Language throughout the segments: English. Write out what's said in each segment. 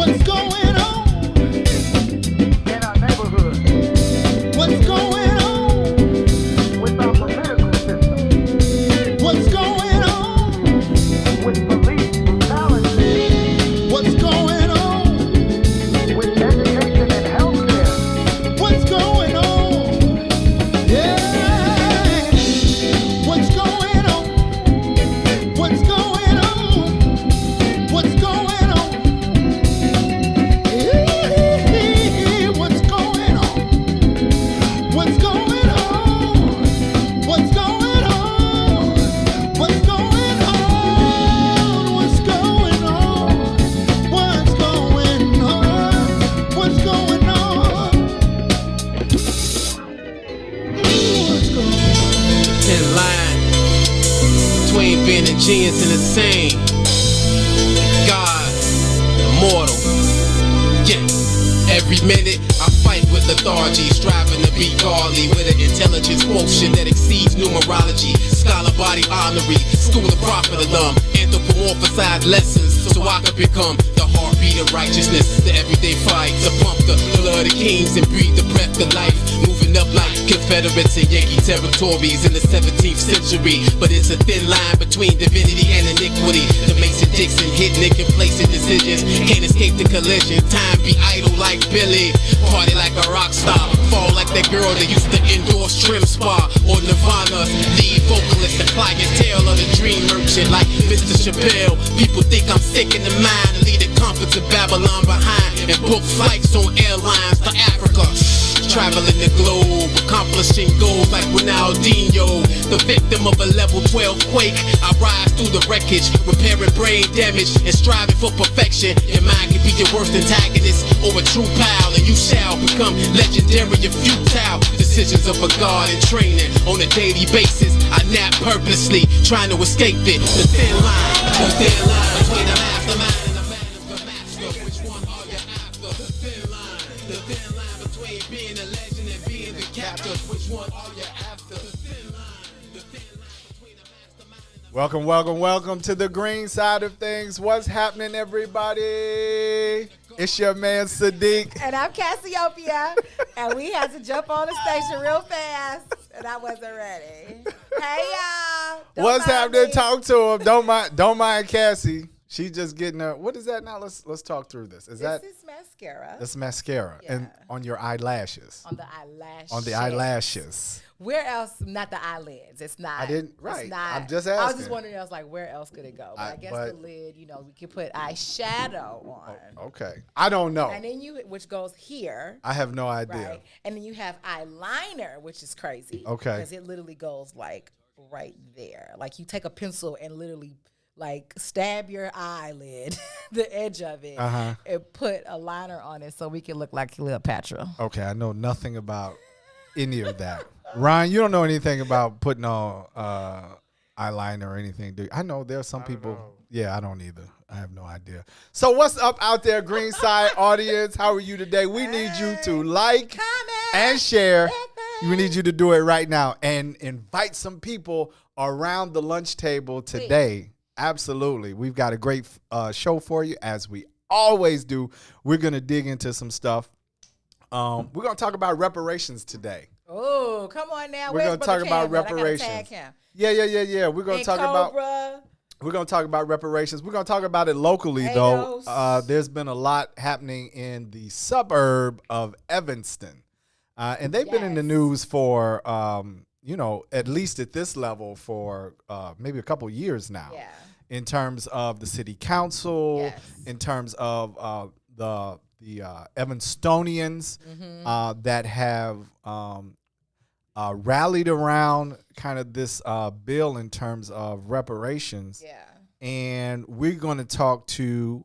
What's going on in our neighborhood What's going on with our political system, What's going on with police brutality, What's going on with education and healthcare, What's going on? Yeah. What's going on? What's going on? What's going on? What's going on? What's going on? What's going on? What's going on? What's going on? What's going on? What's going on? What's going on? Thin line between being a genius and insane. God, immortal. Yeah. Every minute I fight with lethargy, striving to be godly with an intelligence quotient that exceeds numerology. Scholar body honorary, school of prophet alum, anthropomorphized lessons so I can become the heartbeat of righteousness, the everyday fight to pump the blood of kings and breathe the breath of life. Moving up like Confederates and Yankee territories in the 17th century. But it's a thin line between divinity and iniquity. The Mason-Dixon hidden and complacent decisions can't escape the collision. Time be idle like Billy, party like a rock star, fall like that girl that used to endorse Trim Spa or Nirvana's lead vocalist, the clientele of the dream merchant like Mr. Chappelle. People think I'm sick in the mind and leave the comforts of Babylon behind and book flights on airlines to Africa. Traveling the globe, accomplishing goals like Ronaldinho. The victim of a level 12 quake, I rise through the wreckage, repairing brain damage and striving for perfection. Your mind can be your worst antagonist or a true pal, and you shall become legendary and futile. Decisions of a god in training on a daily basis. I nap purposely, trying to escape it. The thin line between the mastermind and the man of the master. Which one are you after? The thin line between being a legend and being the captor. Which one are you after? The thin line between the mastermind and the Welcome to the green side of things. What's happening, everybody? It's your man Sadeek. And I'm Cassiopeia, and we had to jump on the station real fast, and I wasn't ready. Hey, y'all. Don't What's mind happening? me. Talk to him. Don't mind Cassie. She just getting her. What is that now? Let's talk through this. Is that This is mascara. that's mascara and Yeah. on your eyelashes? On the eyelashes. On the eyelashes. Where else? Not the eyelids. It's not. I didn't- it's right. not- I'm just I was asking. just wondering. I was like, where else could it go? But I guess but- the lid. You know, we could put eyeshadow on. Okay. I don't know. And then which goes here. I have no idea. Right. And then you have eyeliner, which is crazy. Okay. Because it literally goes like right there. Like you take a pencil and literally like stab your eyelid, the edge of it, and put a liner on it so we can look like Cleopatra. Okay, I know nothing about any of that. Ryan, you don't know anything about putting on eyeliner or anything, do you? I know there's some people. Yeah, I don't either. I have no idea. So what's up out there, green side audience? How are you today? We need you to like Comment and share. everything. We need you to do it right now and invite some people around the lunch table today. Absolutely. We've got a great show for you, as we always do. We're going to dig into some stuff. We're going to talk about reparations today. Oh, come on now. We're Where's going to talk Brother about Cam at? I gotta reparations. tag him. Yeah. We're going to And talk about Cobra. reparations. We're going to talk about it locally, though. There's been a lot happening in the suburb of Evanston. And they've been in the Yes. news for, at least at this level for maybe a couple years now. Yeah. In terms of the city council, Yes. in terms of the Evanstonians that have rallied around kind of this bill in terms of reparations. Yeah. And we're going to talk to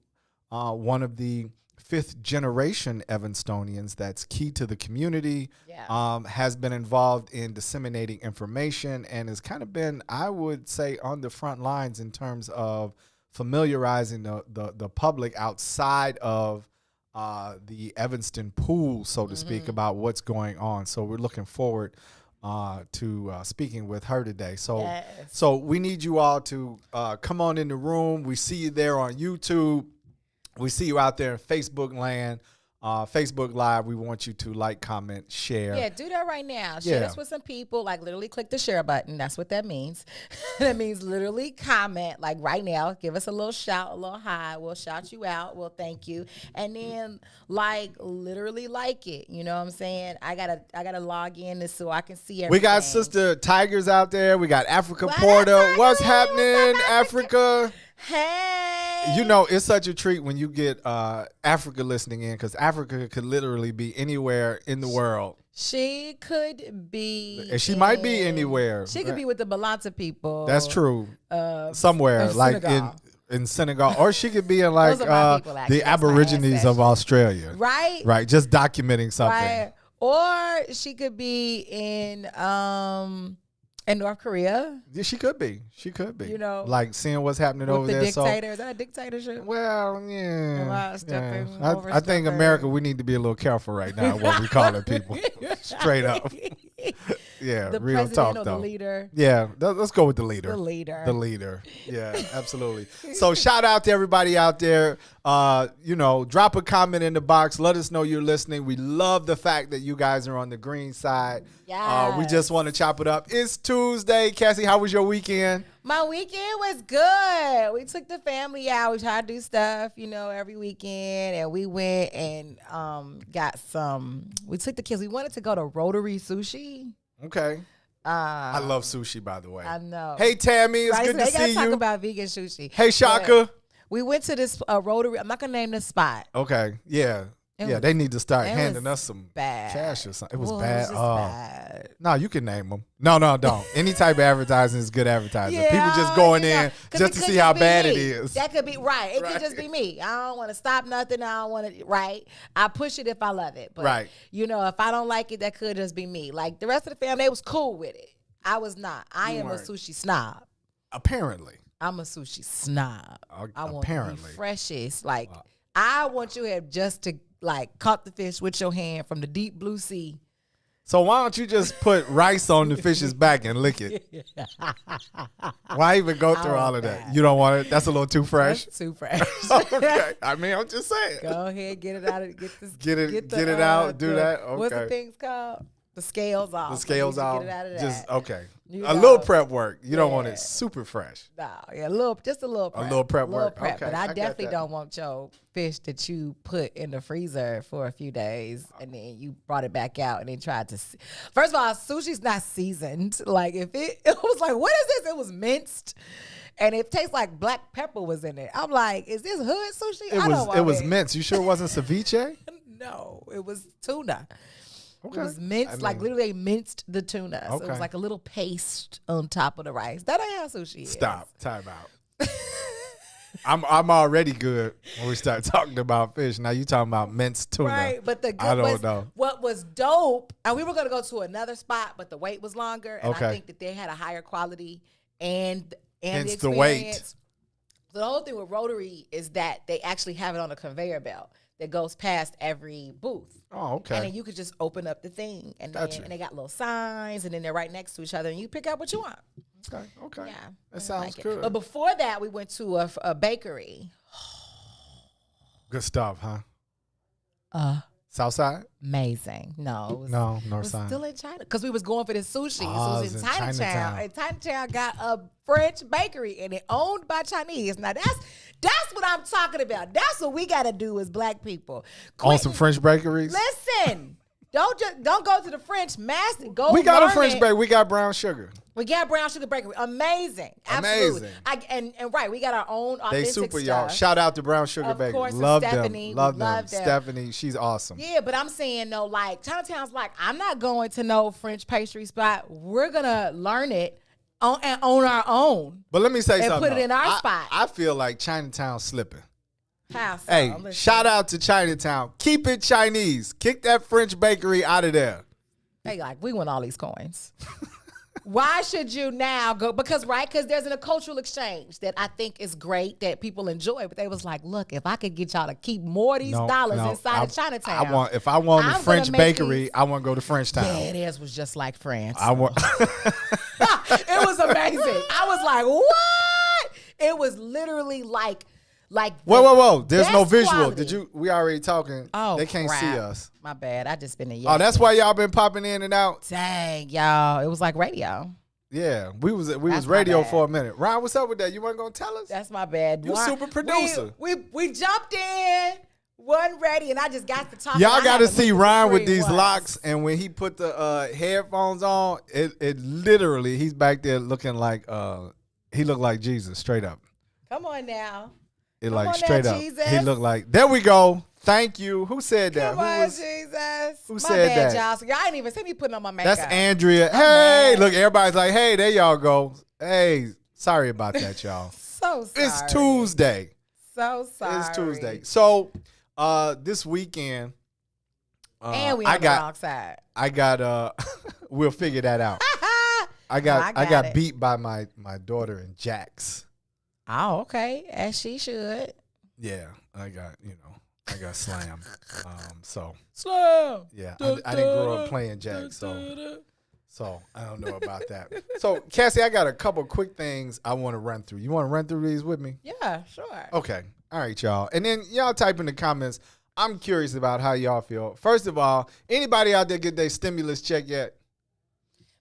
one of the fifth generation Evanstonians that's key to the community, Yeah. has been involved in disseminating information and has kind of been, I would say, on the front lines in terms of familiarizing the public outside of the Evanston pool, so to speak, about what's going on. So we're looking forward to speaking with her today. So, Yes. so we need you all to come on in the room. We see you there on YouTube. We see you out there in Facebook land. Facebook Live, we want you to like, comment, share. Yeah, do that right now. Share this with some people. Like, literally click the share button. That's what that means. That means literally comment, like, right now. Give us a little shout, a little hi. We'll shout you out. We'll thank you. And then, like, literally like it. You know what I'm saying? I gotta log in this so I can see everything. We got Sister Tigers out there. We got Africa Porter. What's happening, Africa? Hey. You know, it's such a treat when you get Africa listening in, because Africa could literally be anywhere in the world. She could be. And she might be anywhere. She could be with the Balanta people. That's true. Somewhere, like in Senegal. Or she could be in, like, the Aborigines of Australia. Right? Right, just documenting something. Right. Or she could be in North Korea. Yeah, she could be. She could be. You know, like seeing what's happening over there. Dictator. Is that a dictatorship? Well, yeah. I think America, we need to be a little careful right now what we calling people. Straight up. Yeah, the real talk though. The leader. Yeah, let's go with the leader. The leader. The leader. Yeah, absolutely. So shout out to everybody out there. Drop a comment in the box. Let us know you're listening. We love the fact that you guys are on the green side. Yeah. We just want to chop it up. It's Tuesday. Cassie, how was your weekend? My weekend was good. We took the family out. We tried to do stuff, every weekend. And we went and got some. We took the kids. We wanted to go to Rotary Sushi. Okay. I love sushi, by the way. I know. Hey, Tammy. It's good to see you. They got to talk about vegan sushi. Hey, Shaka. We went to this Rotary. I'm not going to name the spot. Okay. Yeah. They need to start handing us some cash or something. It was bad. Bad. No, you can name them. No, don't. Any type of advertising is good advertising. Yeah, people just going in just to see how bad it is. That could be right. It could just be me. I don't want to stop nothing. I don't want to. Right. I push it if I love it. But if I don't like it, that could just be me. Like the rest of the family, they was cool with it. I was not. I am a sushi snob. Apparently, I'm a sushi snob. I want the freshest. Like I want you to have just to. Like, caught the fish with your hand from the deep blue sea. So why don't you just put rice on the fish's back and lick it? Why even go through all of that? You don't want it? That's a little too fresh? That's too fresh. Okay. I mean, I'm just saying. Go ahead, get it out. Get it out, do that. Okay. What's the things called? The scales off. The scales off. Get it out of that. Just, okay. A little prep work. You don't want it super fresh. No, just a little prep. A little prep work. Okay. But I definitely don't want your fish that you put in the freezer for a few days and then you brought it back out and then tried to. First of all, sushi's not seasoned. Like if it was like, what is this? It was minced. And it tastes like black pepper was in it. I'm like, is this hood sushi? It was minced. You sure it wasn't ceviche? No, it was tuna. Okay. It was minced, like literally they minced the tuna. So it was like a little paste on top of the rice. That ain't how sushi is. Stop. Time out. I'm already good when we start talking about fish. Now you talking about minced tuna. Right, but I don't know. What was dope, and we were going to go to another spot, but the wait was longer, and I think that they had a higher quality and hence the the wait. So the whole thing with Rotary is that they actually have it on a conveyor belt that goes past every booth. Oh, okay. And then you could just open up the thing, and they got little signs, and then they're right next to each other, and you pick out what you want. Okay. Yeah, that sounds good. But before that, we went to a bakery. Good stuff, huh? Southside? Amazing. No, North side. Still in China because we was going for the sushi. Oh, so it was in Chinatown. And Chinatown got a French bakery, and it owned by Chinese. Now that's what I'm talking about. That's what we got to do as black people. On some French bakeries. Listen. Don't go to the French master. We got a French bakery. We got Brown Sugar. We got Brown Sugar Bakery. Amazing. Absolutely. And right, we got our own authentic They super, stuff. y'all. Shout out to Brown Sugar Bakery. Of course, love Stephanie. them. Love them. Stephanie, she's awesome. Yeah, but I'm saying, though, like, Chinatown's like, I'm not going to no French pastry spot. We're going to learn it on our own. But let me say something. And put it in our spot. I feel like Chinatown's slipping. How so? Hey, shout out to Chinatown. Keep it Chinese. Kick that French bakery out of there. Hey, like, we want all these coins. Why should you now go? Because there's a cultural exchange that I think is great that people enjoy. But they was like, look, if I could get y'all to keep more of these dollars inside of Chinatown. If I want a French bakery, I want to go to Frenchtown. Yeah, theirs was just like France. I want. It was amazing. I was like, what? It was literally like Like Whoa. There's no best visual. quality. Did you? We already talking. Oh, they can't crap. see us. My bad. I just been a Oh, that's why y'all been popping in and out. Dang, y'all. It was like radio. Yeah, we was my radio bad. for a minute. Ryan, what's up with that? You weren't gonna tell us? That's my bad. You super producer. We jumped in, wasn't ready, and I just got the top. Y'all got to see Ryan with these locks, and when he put the headphones on, it literally he's back there looking like he looked like Jesus straight up. Come on now. It Come like on straight now, up. Jesus. He looked like. There we go. Thank you. Who said that? Come on, Jesus. who my said bad, that? y'all. So y'all ain't even see me putting on my makeup. That's Andrea. Hey, bad. look, everybody's like, hey, there y'all go. Hey, sorry about that, y'all. So sorry. It's Tuesday. So sorry. It's Tuesday. So this weekend, and we on the wrong side. I got we'll figure that out. I got it. beat by my daughter in jacks. Oh, okay. As she should. Yeah, I got slammed. So Slam. yeah, I didn't grow up playing jacks, so I don't know about that. So Cassie, I got a couple quick things I want to run through. You want to run through these with me? Yeah, sure. Okay. All right, y'all. And then y'all type in the comments. I'm curious about how y'all feel. First of all, anybody out there get their stimulus check yet?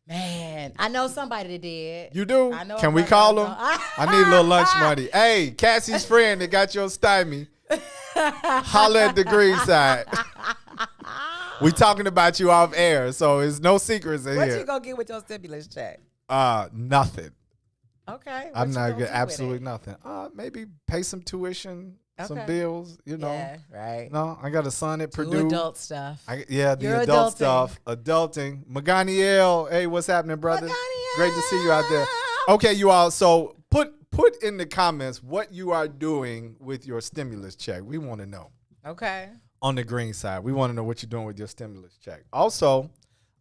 Man, I know somebody that did. You do? I know. Can we call them? I need a little lunch money. Hey, Cassie's friend that got your stymie. Holla at the green side. We talking about you off air, so it's no secrets in What here. you gonna get with your stimulus check? Nothing. Okay. I'm not good. good. Absolutely nothing. Maybe pay some tuition, some Okay. bills. Yeah, right. No, I got a son at Do Purdue. adult stuff. The You're adult adulting. stuff. Adulting. Maganiel, hey, what's happening, brother? Maganiel. Great to see you out there. Okay, you all. So put in the comments what you are doing with your stimulus check. We want to know. Okay. On the green side, we want to know what you're doing with your stimulus check. Also,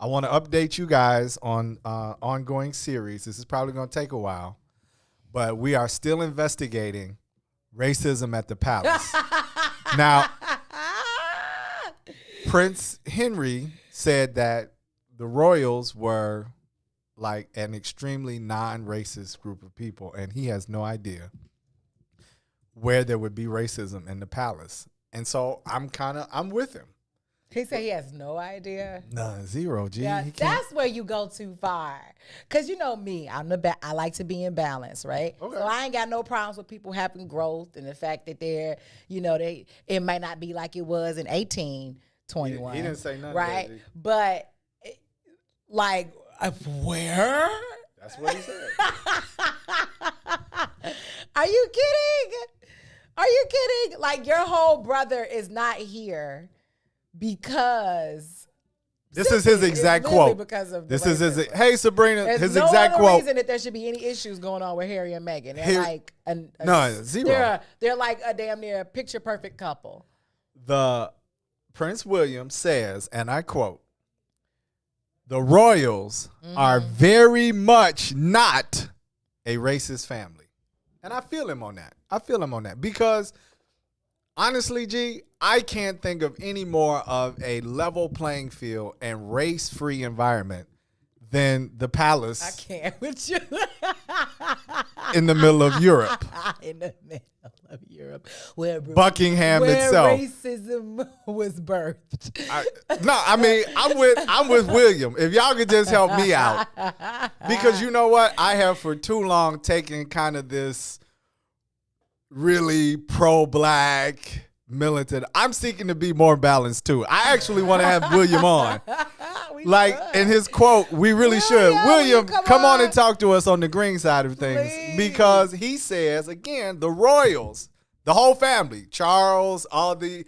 I want to update you guys on ongoing series. This is probably going to take a while, but we are still investigating racism at the palace. Now, Prince Henry said that the royals were like an extremely non-racist group of people, and he has no idea where there would be racism in the palace. And so I'm with him. He said he has no idea. None, zero, G. Yeah, He can't. that's where you go too far. Cause you know me, I like to be in balance, right? Okay. So I ain't got no problems with people having growth and the fact that they're, it might not be like it was in 1821. He didn't say nothing, right? did he? But where? That's what he said. Are you kidding? Are you kidding? Like your whole brother is not here because This is his exact literally quote. because of This the is his. racism. Hey, Sabrina. There's His no exact other quote. reason that there should be any issues going on with Harry and Meghan. They're Here- like zero. They're like a damn near picture perfect couple. The Prince William says, and I quote, "The royals are very much not a racist family," and I feel him on that. Because honestly, G, I can't think of any more of a level playing field and race-free environment than the I palace can't with you. in the middle of Europe. In the middle of Europe, where Buckingham where itself. racism was birthed. I'm with William. If y'all could just help me out, because you know what, I have for too long taken kind of this really pro-black militant. I'm seeking to be more balanced too. I actually want to have William on. We Like should. in his quote, we really should. William, William, come on on. and talk to us on the green side of things. Please. Because he says, again, the royals, the whole family, Charles, all the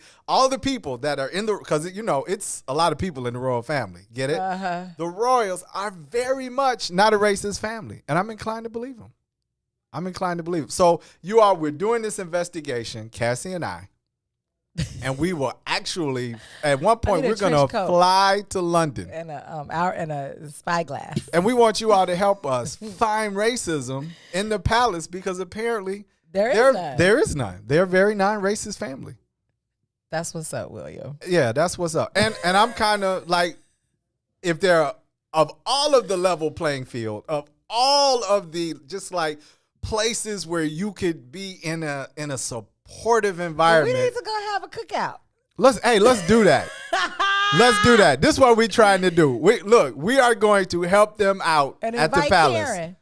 people that are in the, because it's a lot of people in the royal family. Get it? Uh-huh. The royals are very much not a racist family. And I'm inclined to believe them. So we're doing this investigation, Cassie and I. And we will actually, at one point, need a we're going to trench coat. fly to London. And a spyglass. And we want you all to help us find racism in the palace, because apparently There is none. there is none. They're a very non-racist family. That's what's up, William. Yeah, that's what's up. And I'm kind of like, if there of all of the level playing field, of all of the just like places where you could be in a supportive We environment. need to go have a cookout. Let's do that. Let's do that. This is what we're trying to do. We are going to help them out And at the invite palace. Karen.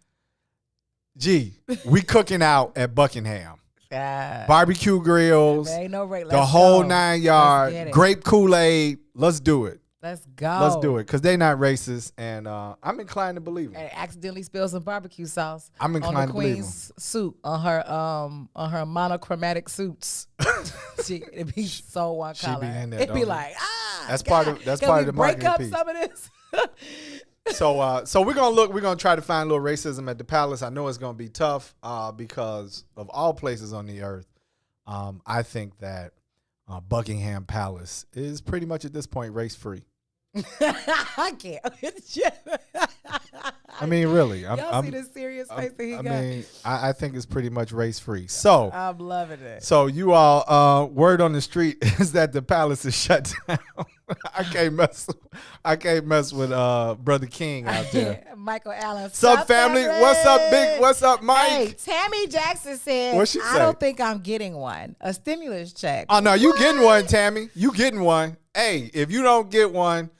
We cooking out at Buckingham. God. Barbecue grills, There ain't no rate. the Let's whole go. 9 Let's yard, get it. grape Kool-Aid. Let's do it. Let's go. Let's do it. Because they not racist, and I'm inclined to believe them. And accidentally spilled some barbecue sauce I'm on inclined the to believe queen's suit, on her monochromatic suits. It'd be so one She be color. in there, It'd be don't it? like, That's God, part of can the we marketing break up piece. some of this? So we're gonna try to find a little racism at the palace. I know it's gonna be tough because of all places on the earth. I think that Buckingham Palace is pretty much at this point race free. I can't. I mean, really. Y'all see the serious face that he got? I think it's pretty much race free. So I'm loving it. So you all, word on the street is that the palace is shut down. I can't mess with Brother King out there. Michael Allen. What's up, family? What's up, Big? What's up, Mike? Hey, Tammy Jackson said, What'd she I say? don't think I'm getting one. A stimulus check. Oh no, you getting one, Tammy? You getting one? Hey, if you don't get one,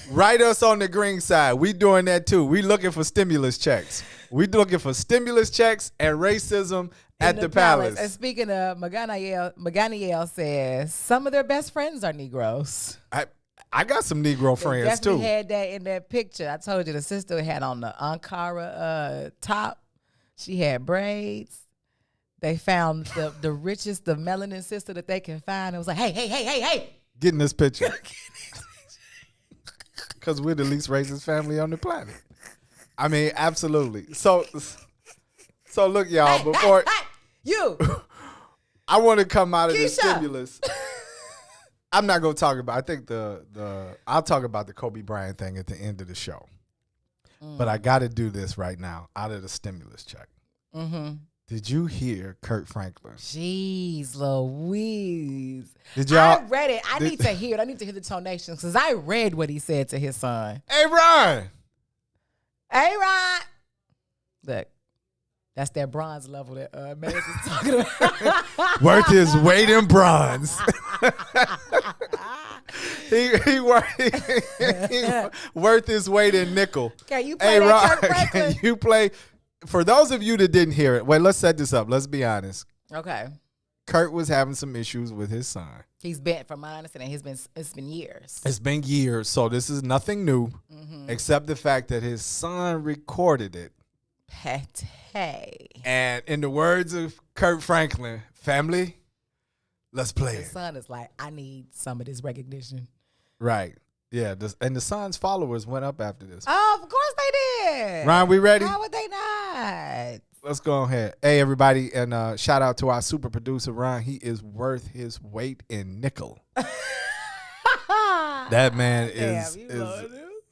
write us on the green side. We doing that too. We looking for stimulus checks. We looking for stimulus checks and racism at In the palace. And speaking of, Maganiel says some of their best friends are Negroes. I got some Negro friends Definitely too. had that in that picture. I told you the sister had on the Ankara top. She had braids. They found the richest, the melanin sister that they can find. It was like, hey. Get in this picture. Because we're the least racist family on the planet. I mean, absolutely. So look, y'all, before You. I want to come out of the Keisha. stimulus. I'm not gonna talk about. I think I'll talk about the Kobe Bryant thing at the end of the show. But I got to do this right now out of the stimulus check. Mm-hmm. Did you hear Kurt Franklin? Jeez Louise. Did y'all? I read it. I need to hear it. I need to hear the tonations because I read what he said to his son. Hey, Ryan. Hey, Ryan. Look, that's that bronze level that Mavis is talking about. Worth his weight in bronze. he worth his weight in nickel. Can you play Hey, that Kirk Ryan, Franklin? can you play? For those of you that didn't hear it, wait, let's set this up. Let's be honest. Okay. Kurt was having some issues with his son. He's been, from my understanding, it's been years. It's been years, so this is nothing new, except the fact that his son recorded it. Pate. And in the words of Kurt Franklin, family, let's play His it. son is like, I need some of this recognition. Right. Yeah. And the son's followers went up after this. Oh, of course they did. Ryan, we ready? How would they not? Let's go ahead. Hey, everybody, and shout out to our super producer, Ron. He is worth his weight in nickel. That man is,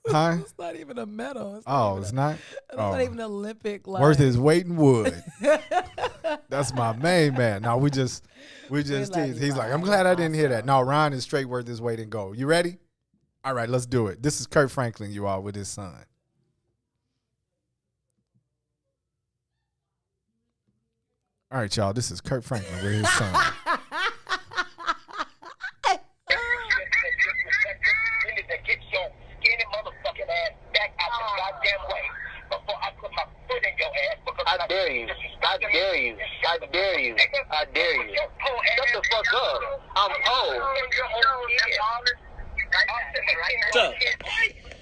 huh? It's not even a medal. It's not? It's not even an Olympic. Like, Worth his weight in wood. That's my main man. No, we just love tease. you, He's like, Ron. I'm glad I didn't hear that. No, Ron is straight worth his weight in gold. You ready? All right, let's do it. This is Kurt Franklin, you all, with his son. All right, y'all. This is Kurt Franklin with his son. Get your skinny motherfucking ass back out the goddamn way before I put my foot in your ass. Because I dare you. I dare you. I dare you. I dare you. Shut the fuck up. I'm old. Sir.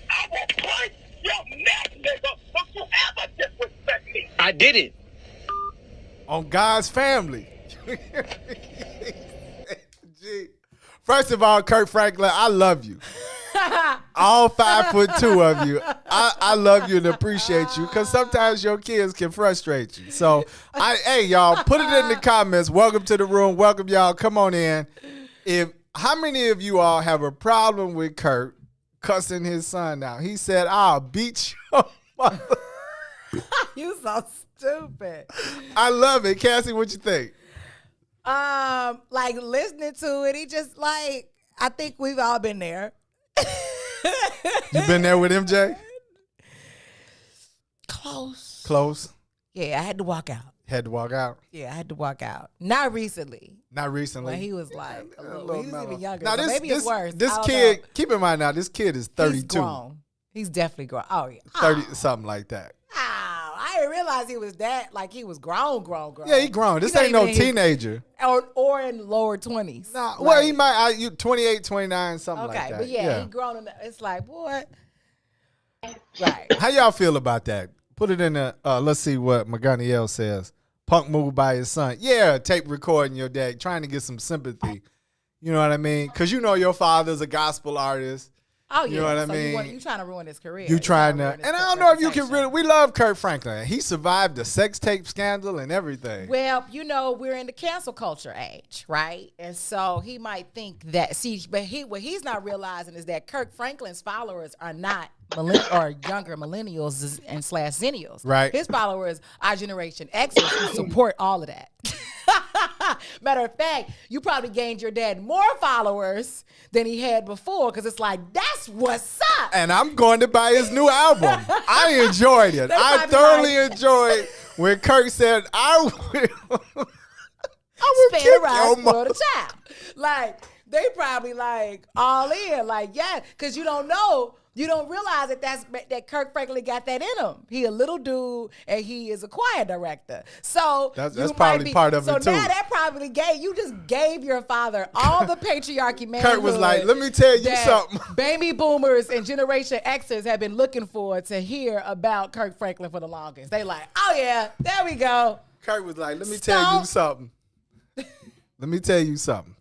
I will punch your neck, nigga. Don't you ever disrespect me. I did it. On God's family. Gee. First of all, Kurt Franklin, I love you. All 5'2" of you. I love you and appreciate you because sometimes your kids can frustrate you. So, hey, y'all, put it in the comments. Welcome to the room. Welcome, y'all. Come on in. How many of you all have a problem with Kurt cussing his son out? He said, I'll beat your mother. You so stupid. I love it. Cassie, what you think? Like listening to it, he just like, I think we've all been there. You been there with MJ? Close. Close. Yeah, I had to walk out. Had to walk out. Yeah, I had to walk out. Not recently. Not recently. When he was like a little, he was mellow. even younger. Now So maybe it's worse. This I don't kid, know. keep in mind now, this kid is 32. He's grown. He's definitely grown. Oh yeah, 30, something like that. Oh, I didn't realize he was that. Like he was grown. Yeah, he grown. This He ain't not no even in his- teenager. or in lower 20s. Nah, well, he might, you 28, 29, something Okay, like that. but yeah, he grown. It's like what? Right. How y'all feel about that? Put it in the, let's see what McGoniel says. Punk moved by his son. Yeah, tape recording your dad, trying to get some sympathy. You know what I mean? Because you know your father's a gospel artist. Oh yeah. You know what I So mean? you trying to ruin his career. You trying to, ruin his and I don't know if you can reputation. really, we love Kurt Franklin. He survived the sex tape scandal and everything. Well, you know, we're in the cancel culture age, right? And so he might think that, but what he's not realizing is that Kirk Franklin's followers are not younger millennials and slash zennials. Right. His followers are Generation Xers who support all of that. Matter of fact, you probably gained your dad more followers than he had before because it's like, that's what's up. And I'm going to buy his new album. I enjoyed it. They I probably thoroughly like- enjoyed when Kirk said, I will Spin kick around, your spoil mother. the child. Like, they probably like all in, like, yeah, because you don't know, you don't realize that Kirk Franklin got that in him. He a little dude and he is a choir director. So That's you probably might part of so it, too. now that probably you just gave your father all the patriarchy manhood. Kurt was like, let me tell you that something. Baby boomers and Generation Xers have been looking for to hear about Kirk Franklin for the longest. They like, oh yeah, there we go. Kurt was like, let me tell you something. Let me tell you something.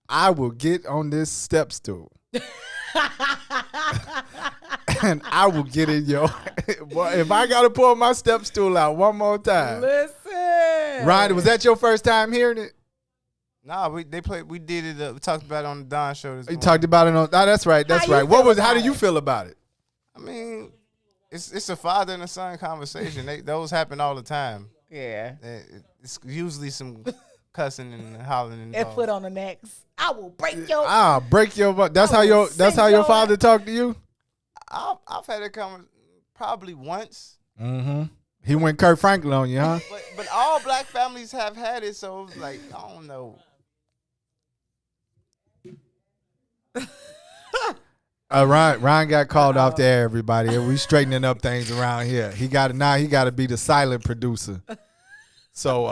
I will get on this step stool. And I will get in your. Boy, if I got to pull my step stool out one more time. Listen. Ryan, was that your first time hearing it? Nah, we did it. We talked about it on the Don show this You morning. talked about it on. Oh, that's right. That's How you right. What feel was? How about do you it? feel about it? I mean, it's a father and a son conversation. Those happen all the time. Yeah. It's usually some cussing and hollering And involved. foot on the necks. I will break your. Break your butt. That's I how will your. That's send how your your father ass- talked to you. I've had it come probably once, Mm-hmm. He went Kurt Franklin on you, huh? but all black families have had it. So it's like I don't know. Ryan got called off the air, everybody. We straightening up things around here. He got to be the silent producer. So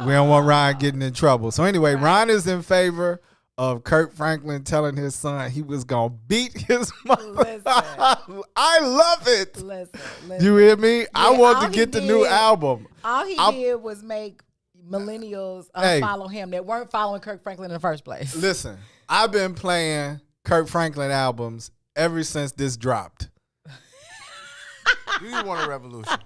we don't want Ryan getting in trouble. So anyway, Ryan is in favor of Kurt Franklin telling his son he was gonna beat his mother. Listen. I love it. Listen. You hear me? I want all to he get the new did- album. All he I'm- did was make millennials Hey. follow him that weren't following Kirk Franklin in the first place. Listen, I've been playing Kurt Franklin albums ever since this dropped. You want a revolution?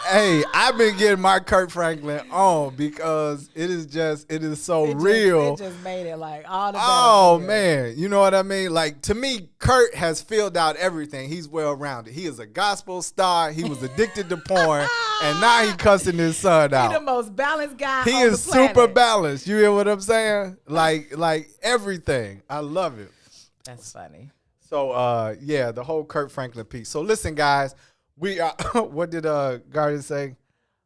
Hey, I've been getting my Kurt Franklin on because it is so real. It just made it like all the. Oh better. man, you know what I mean? Like to me, Kurt has filled out everything. He's well rounded. He is a gospel star. He was addicted to porn, and now he cussing his son He the out. most balanced guy. He on is the planet. super balanced. You hear what I'm saying? Like everything. I love it. That's funny. So yeah, the whole Kurt Franklin piece. So listen, guys, we what did Garden say?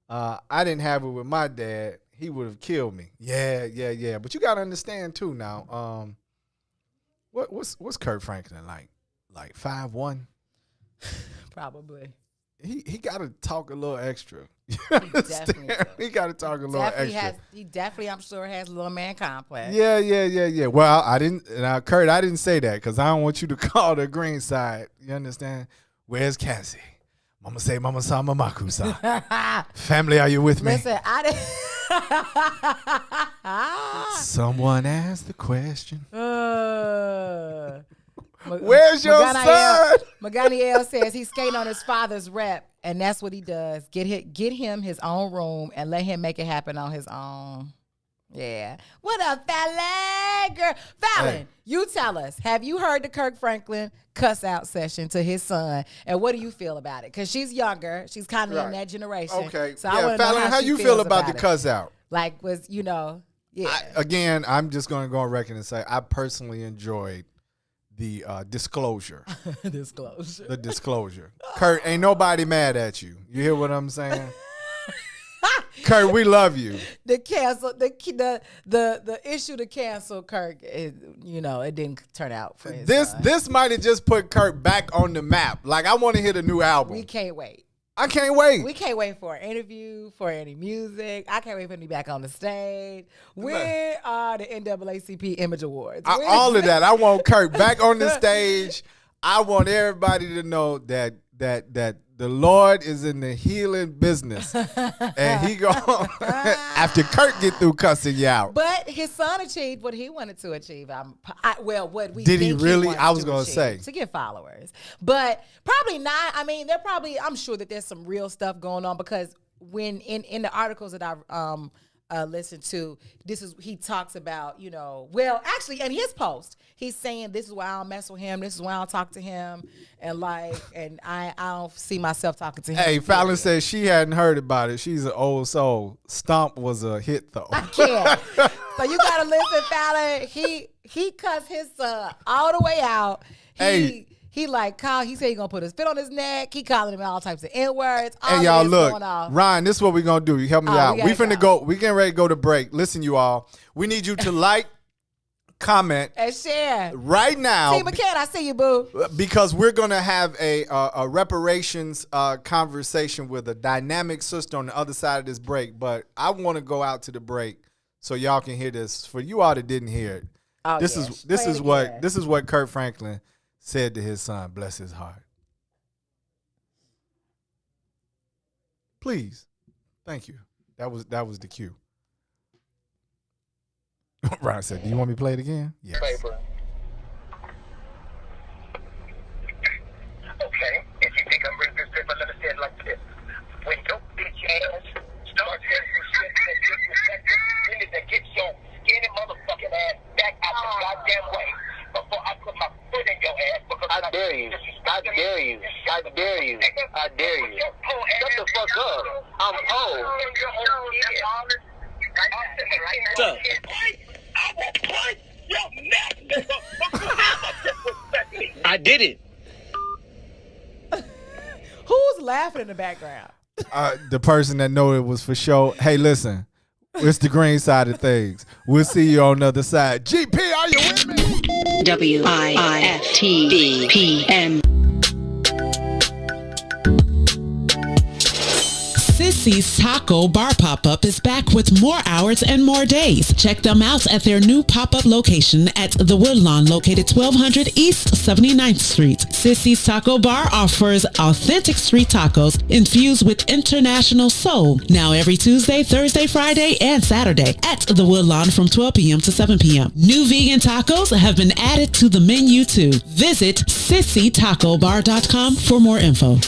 I didn't have it with my dad. He would have killed me. Yeah. But you gotta understand too now. What's Kurt Franklin like? Like 5'1"? Probably. He gotta talk a little extra. You definitely understand? does. He gotta talk a little Definitely extra. he definitely, I'm sure, has a little man complex. Yeah. Well, I didn't. Now, Kurt, I didn't say that because I don't want you to call the green side. You understand? Where's Cassie? Mama say, Mama sa, Mama kusa. Family, are you with me? Listen, I didn't. Someone asked the question. Where's your son? Maganiel says he's skating on his father's rep, and that's what he does. Get him his own room and let him make it happen on his own. Yeah. What up, Fallon? Girl? Fallon, Hey. you tell us. Have you heard the Kirk Franklin cuss out session to his son? And what do you feel about it? Because she's younger. She's kind of in Right. that generation. Okay. So I Yeah, want to know Fallon, how she you feel feels about the it. cuss out? Like, yeah. Again, I'm just going to go on record and say I personally enjoyed the disclosure. Disclosure. The disclosure. Kurt, ain't nobody mad at you. You hear what I'm saying? Kurt, we love you. The issue to cancel Kirk, it didn't turn out for his son. This might have just put Kurt back on the map. Like, I want to hear the new album. We can't wait. I can't wait. We can't wait for an interview, for any music. I can't wait for him to be back on the stage. Where are the NAACP Image Awards? All of that. I want Kurt back on the stage. I want everybody to know that the Lord is in the healing business, and he go after Kurt get through cussing you out. But his son achieved what he wanted to achieve. What we did think he really? wanted I was to gonna achieve, say to get followers, but probably not. I mean, I'm sure that there's some real stuff going on because when in the articles that I've listen to, he talks about, actually in his post, he's saying this is why I don't mess with him, this is why I don't talk to him, and I don't see myself talking to him. Hey, Fallon said she hadn't heard about it. She's an old soul. Stomp was a hit though. I can't. So you gotta listen, Fallon. He cussed his son all the way out. He said he gonna put his foot on his neck. He calling him all types of N-words. Hey, y'all, look, Ryan, this is what we're gonna do. You help me out. We finna go. We getting ready to go to break. Listen, you all. We need you to like, comment, and share right now. T. McCann, I see you, boo. Because we're gonna have a reparations conversation with a dynamic sister on the other side of this break. But I want to go out to the break so y'all can hear this. For you all that didn't hear it, this is what Kurt Franklin said to his son, bless his heart. Please. Thank you. That was the cue. Ryan said, do you want me to play it again? Yes. Paper. Okay, if you think I'm bringing this paper, let me say it like this. When your bitch ass starts getting shit that disrespected, you need to get your skinny motherfucking ass back out the goddamn way before I put my foot in your ass. Because I dare you. I dare you. I dare you. I dare you. Shut the fuck up. I'm old. Shut up. I will punch your neck, nigga. I did it. Who's laughing in the background? The person that know it was for sure. Hey, listen. It's the green side of things. We'll see you on the other side. GP, are you with me? WIFTDPM. Sissy's Taco Bar Pop-Up is back with more hours and more days. Check them out at their new pop-up location at The Woodlawn, located 1200 East 79th Street. Sissy's Taco Bar offers authentic street tacos infused with international soul. Now every Tuesday, Thursday, Friday, and Saturday at The Woodlawn from 12 p.m. to 7 p.m. New vegan tacos have been added to the menu too. Visit sissytacobar.com for more info.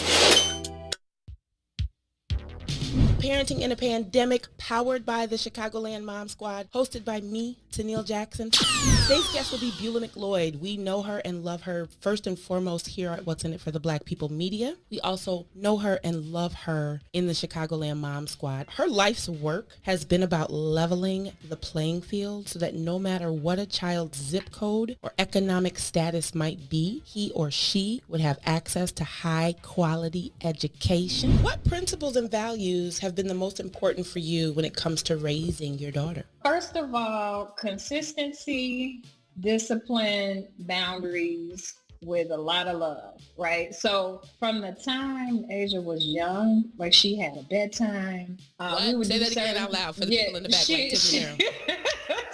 Parenting in a Pandemic, powered by the Chicagoland Mom Squad, hosted by me, Tennille Jackson. Today's guest will be Beulah McLeod. We know her and love her first and foremost here at What's in It for the Black People Media. We also know her and love her in the Chicagoland Mom Squad. Her life's work has been about leveling the playing field so that no matter what a child's zip code or economic status might be, he or she would have access to high quality education. What principles and values have been the most important for you when it comes to raising your daughter? First of all, consistency, discipline, boundaries with a lot of love, right? So from the time Asia was young, like she had a bedtime. We would say that again out loud for the people in the back.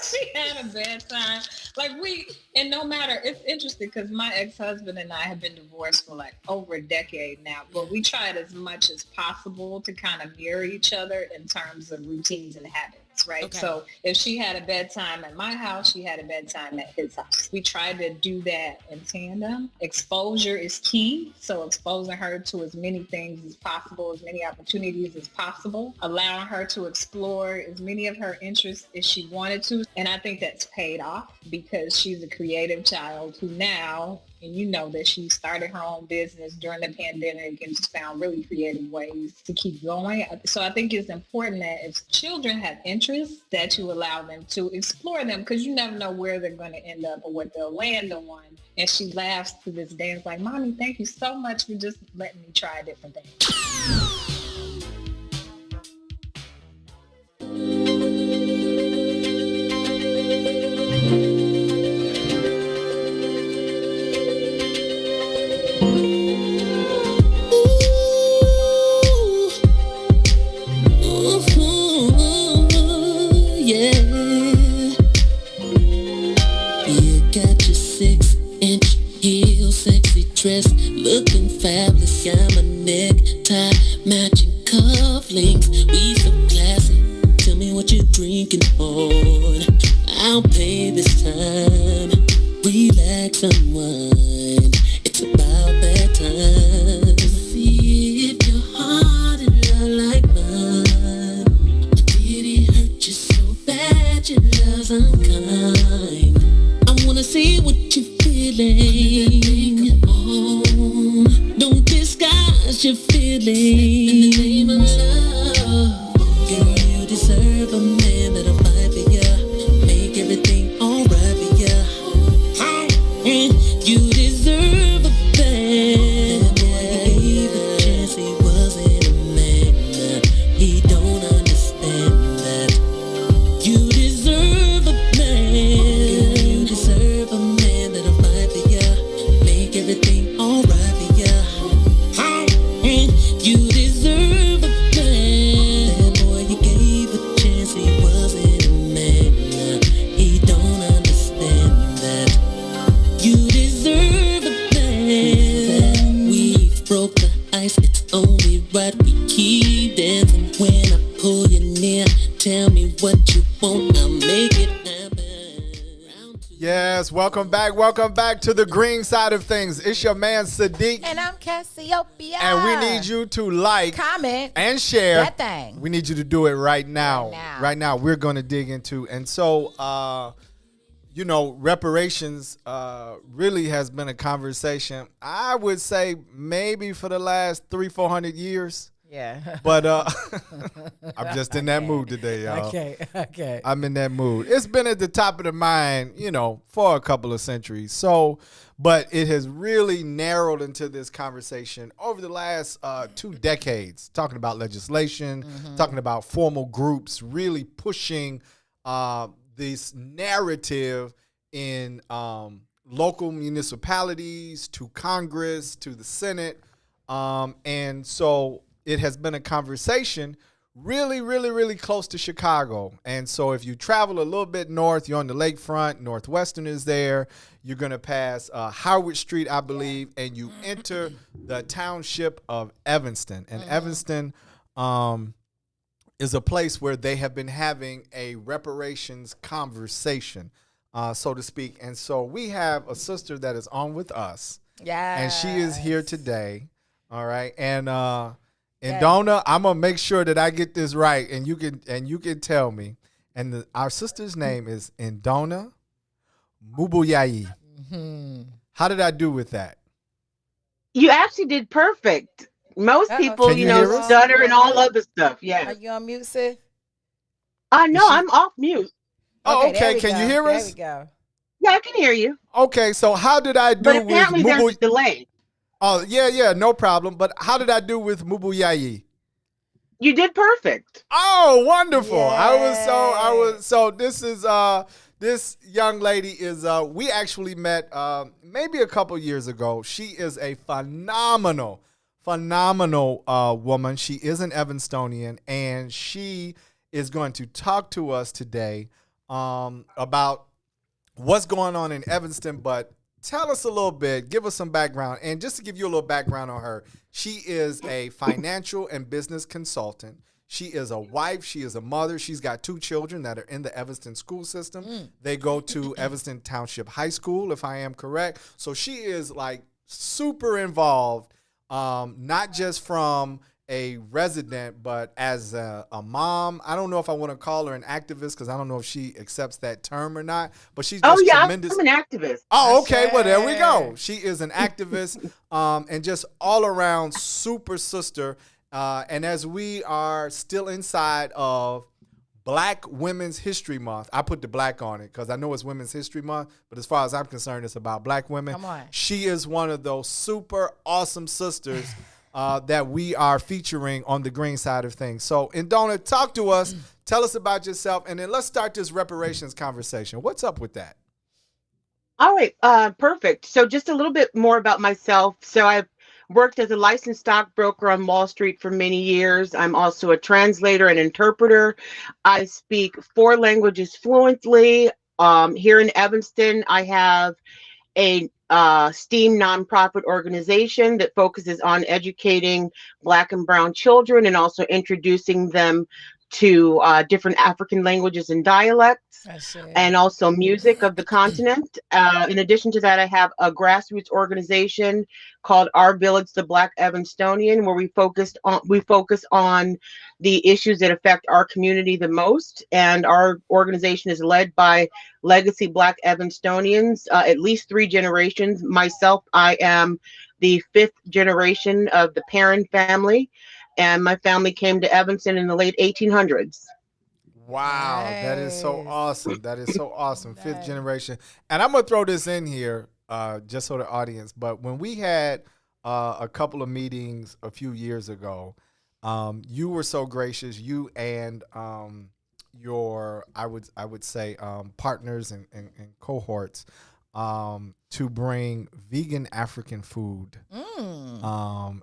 She had a bedtime. And no matter, it's interesting because my ex-husband and I have been divorced for like over a decade now, but we tried as much as possible to kind of mirror each other in terms of routines and habits, right? Okay. So if she had a bedtime at my house, she had a bedtime at his house. We tried to do that in tandem. Exposure is key. So exposing her to as many things as possible, as many opportunities as possible, allowing her to explore as many of her interests as she wanted to. And I think that's paid off because she's a creative child who now, and you know that she started her own business during the pandemic and just found really creative ways to keep going. So I think it's important that if children have interests, that you allow them to explore them because you never know where they're going to end up or what they'll land on. And she laughs to this day and is like, Mommy, thank you so much for just letting me try different things. at your 6-inch heel, sexy dress, looking fabulous. Got my necktie, matching cufflinks. We so classy. Tell me what you're drinking on. I'll pay this time. Relax, unwind. It's about that time. See if your heart in love like mine. Did it hurt you so bad your love's unkind? I wanna see what you're feeling. Oh, don't disguise your feelings. In the name of love, girl, you deserve a man that'll fight for ya, make everything alright for ya. And you deserve a man. Boy, you gave a chance, he wasn't a man. He don't understand that. You deserve a man. You deserve a man that'll fight for ya, make everything alright for ya. And you deserve a man. Boy, you gave a chance, he wasn't a man. He don't understand that. You deserve a man. We broke the ice, it's only right we keep dancing. When I pull you near, tell me what you want, I'll make it happen. Yes, welcome back to the green side of things. It's your man Sadeek, And I'm Cassiopeia. and we need you to like, comment, and share that thing. We need you to do it right now. Right now. We're going to dig into, and so reparations really has been a conversation, I would say maybe for the last 300-400 years. Yeah. But I'm just in that mood today, y'all. Okay. I'm in that mood. It's been at the top of the mind, for a couple of centuries. So, but it has really narrowed into this conversation over the last 2 decades, talking about legislation, talking about formal groups, really pushing this narrative in local municipalities, to Congress, to the Senate. And so it has been a conversation really, really, really close to Chicago. And so if you travel a little bit north, you're on the lakefront, Northwestern is there. You're going to pass Howard Street, I believe, and you enter the township of Evanston. And Evanston is a place where they have been having a reparations conversation, so to speak. And so we have a sister that is on with us. Yeah. And she is here today. All right. And Donna, I'm gonna make sure that I get this right, and you can tell me. And our sister's name is Indona Mubuyai. How did I do with that? You actually did perfect. Most people, Can you hear us? stutter and all other stuff. Yeah. Are you on mute, sis? No, I'm off mute. Oh, there okay. we Can go. you hear There us? we go. Yeah, I can hear you. Okay. So how did I do But with apparently there's a Mubu? delay. Oh, yeah, no problem. But how did I do with Mubuyai? You did perfect. Oh, wonderful. Yay. So this is this young lady is we actually met maybe a couple years ago. She is a phenomenal woman. She is an Evanstonian, and she is going to talk to us today about what's going on in Evanston. But tell us a little bit, give us some background. And just to give you a little background on her, she is a financial and business consultant. She is a wife. She is a mother. She's got 2 children that are in the Evanston school system. They go to Evanston Township High School, if I am correct. So she is like super involved, not just from a resident, but as a mom. I don't know if I want to call her an activist, because I don't know if she accepts that term or not, but she's just tremendous. I'm an activist. Oh, okay. Well, there we go. She is an activist and just all around super sister. And as we are still inside of Black Women's History Month, I put the black on it because I know it's Women's History Month, but as far as I'm concerned, it's about Black women. Come on. She is one of those super awesome sisters that we are featuring on the green side of things. So, Indona, talk to us. Tell us about yourself, and then let's start this reparations conversation. What's up with that? All right. Perfect. So just a little bit more about myself. So I've worked as a licensed stockbroker on Wall Street for many years. I'm also a translator and interpreter. I speak 4 languages fluently. Here in Evanston, I have a STEAM nonprofit organization that focuses on educating Black and Brown children and also introducing them to different African languages and dialects, and also music of the continent. In addition to that, I have a grassroots organization called Our Village, the Black Evanstonian, where we focus on the issues that affect our community the most. And our organization is led by legacy Black Evanstonians, at least 3 generations. Myself, I am the 5th generation of the Perrin family, and my family came to Evanston in the late 1800s. Wow, that is so awesome. That is so awesome. 5th generation. And I'm going to throw this in here just so the audience, but when we had a couple of meetings a few years ago, you were so gracious, you and your, I would say, partners and cohorts, to bring vegan African food.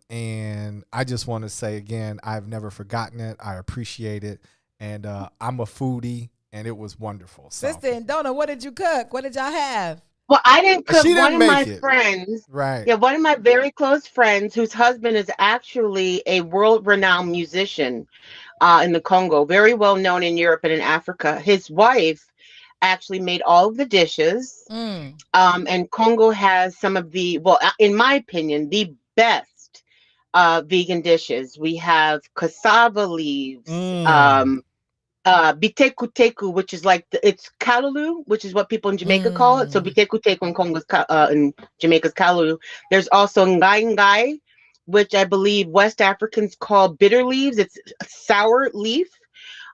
And I just want to say again, I've never forgotten it. I appreciate it. And I'm a foodie, and it was wonderful. So. Sister and Donna, what did you cook? What did y'all have? Well, I didn't cook. She didn't one of make my it. friends, Right. Yeah, one of my very close friends, whose husband is actually a world-renowned musician in the Congo, very well known in Europe and in Africa. His wife actually made all of the dishes. And Congo has some of the, well, in my opinion, the best vegan dishes. We have cassava leaves, biteku teku, which is like it's callaloo, which is what people in Jamaica call it. So biteku teku in Congo in Jamaica's callaloo. There's also ngai ngai, which I believe West Africans call bitter leaves. It's a sour leaf.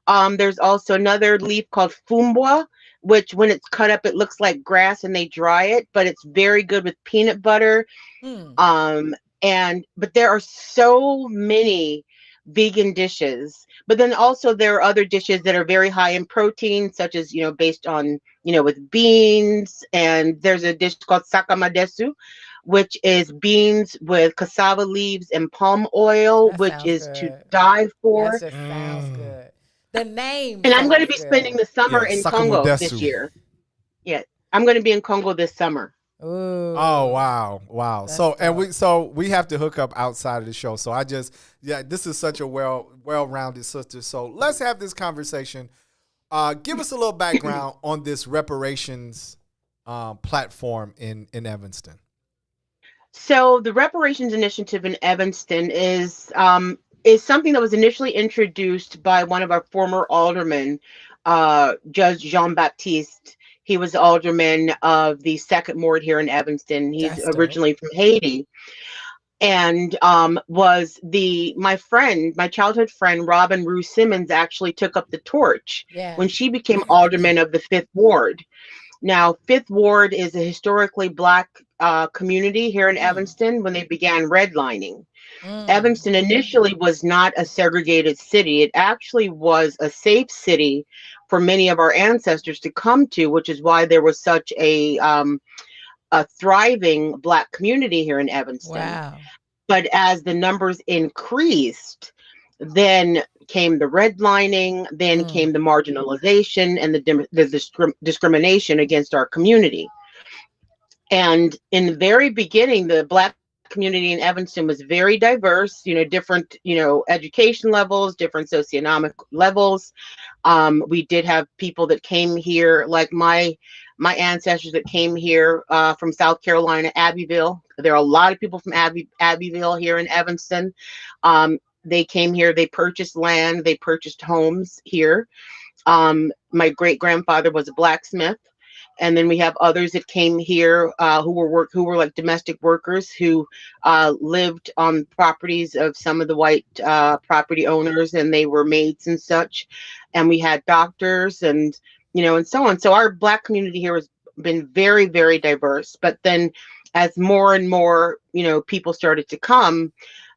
There's also another leaf called fumbwa, which when it's cut up, it looks like grass and they dry it, but it's very good with peanut butter. But there are so many vegan dishes, but then also there are other dishes that are very high in protein, such as, based on, with beans. And there's a dish called sakamadesu, which is beans with cassava leaves and palm oil, which is good. To die for. That just sounds good. The name. And I'm going to be spending the summer in Congo this year. Yeah, I'm going to be in Congo this summer. Ooh. Oh wow. So we have to hook up outside of the show. So this is such a well-rounded sister. So let's have this conversation. Give us a little background on this reparations platform in Evanston. So the reparations initiative in Evanston is something that was initially introduced by one of our former aldermen, Judge Jean-Baptiste. He was alderman of the 2nd Ward here in Evanston. He's originally from Haiti, and my childhood friend, Robin Rue Simmons, actually took up the torch when she became alderman of the 5th Ward. Now, 5th Ward is a historically Black community here in Evanston when they began redlining. Evanston initially was not a segregated city. It actually was a safe city for many of our ancestors to come to, which is why there was such a thriving Black community here in Evanston. Wow. But as the numbers increased, then came the redlining, then came the marginalization and the discrimination against our community. And in the very beginning, the Black community in Evanston was very diverse, different, education levels, different socioeconomic levels. We did have people that came here, like my ancestors that came here from South Carolina, Abbeville. There are a lot of people from Abbeville here in Evanston. They came here, they purchased land, they purchased homes here. My great-grandfather was a blacksmith. And then we have others that came here who were like domestic workers who lived on properties of some of the white property owners, and they were maids and such. And we had doctors and so on. So our Black community here has been very, very diverse. But then as more and more people started to come,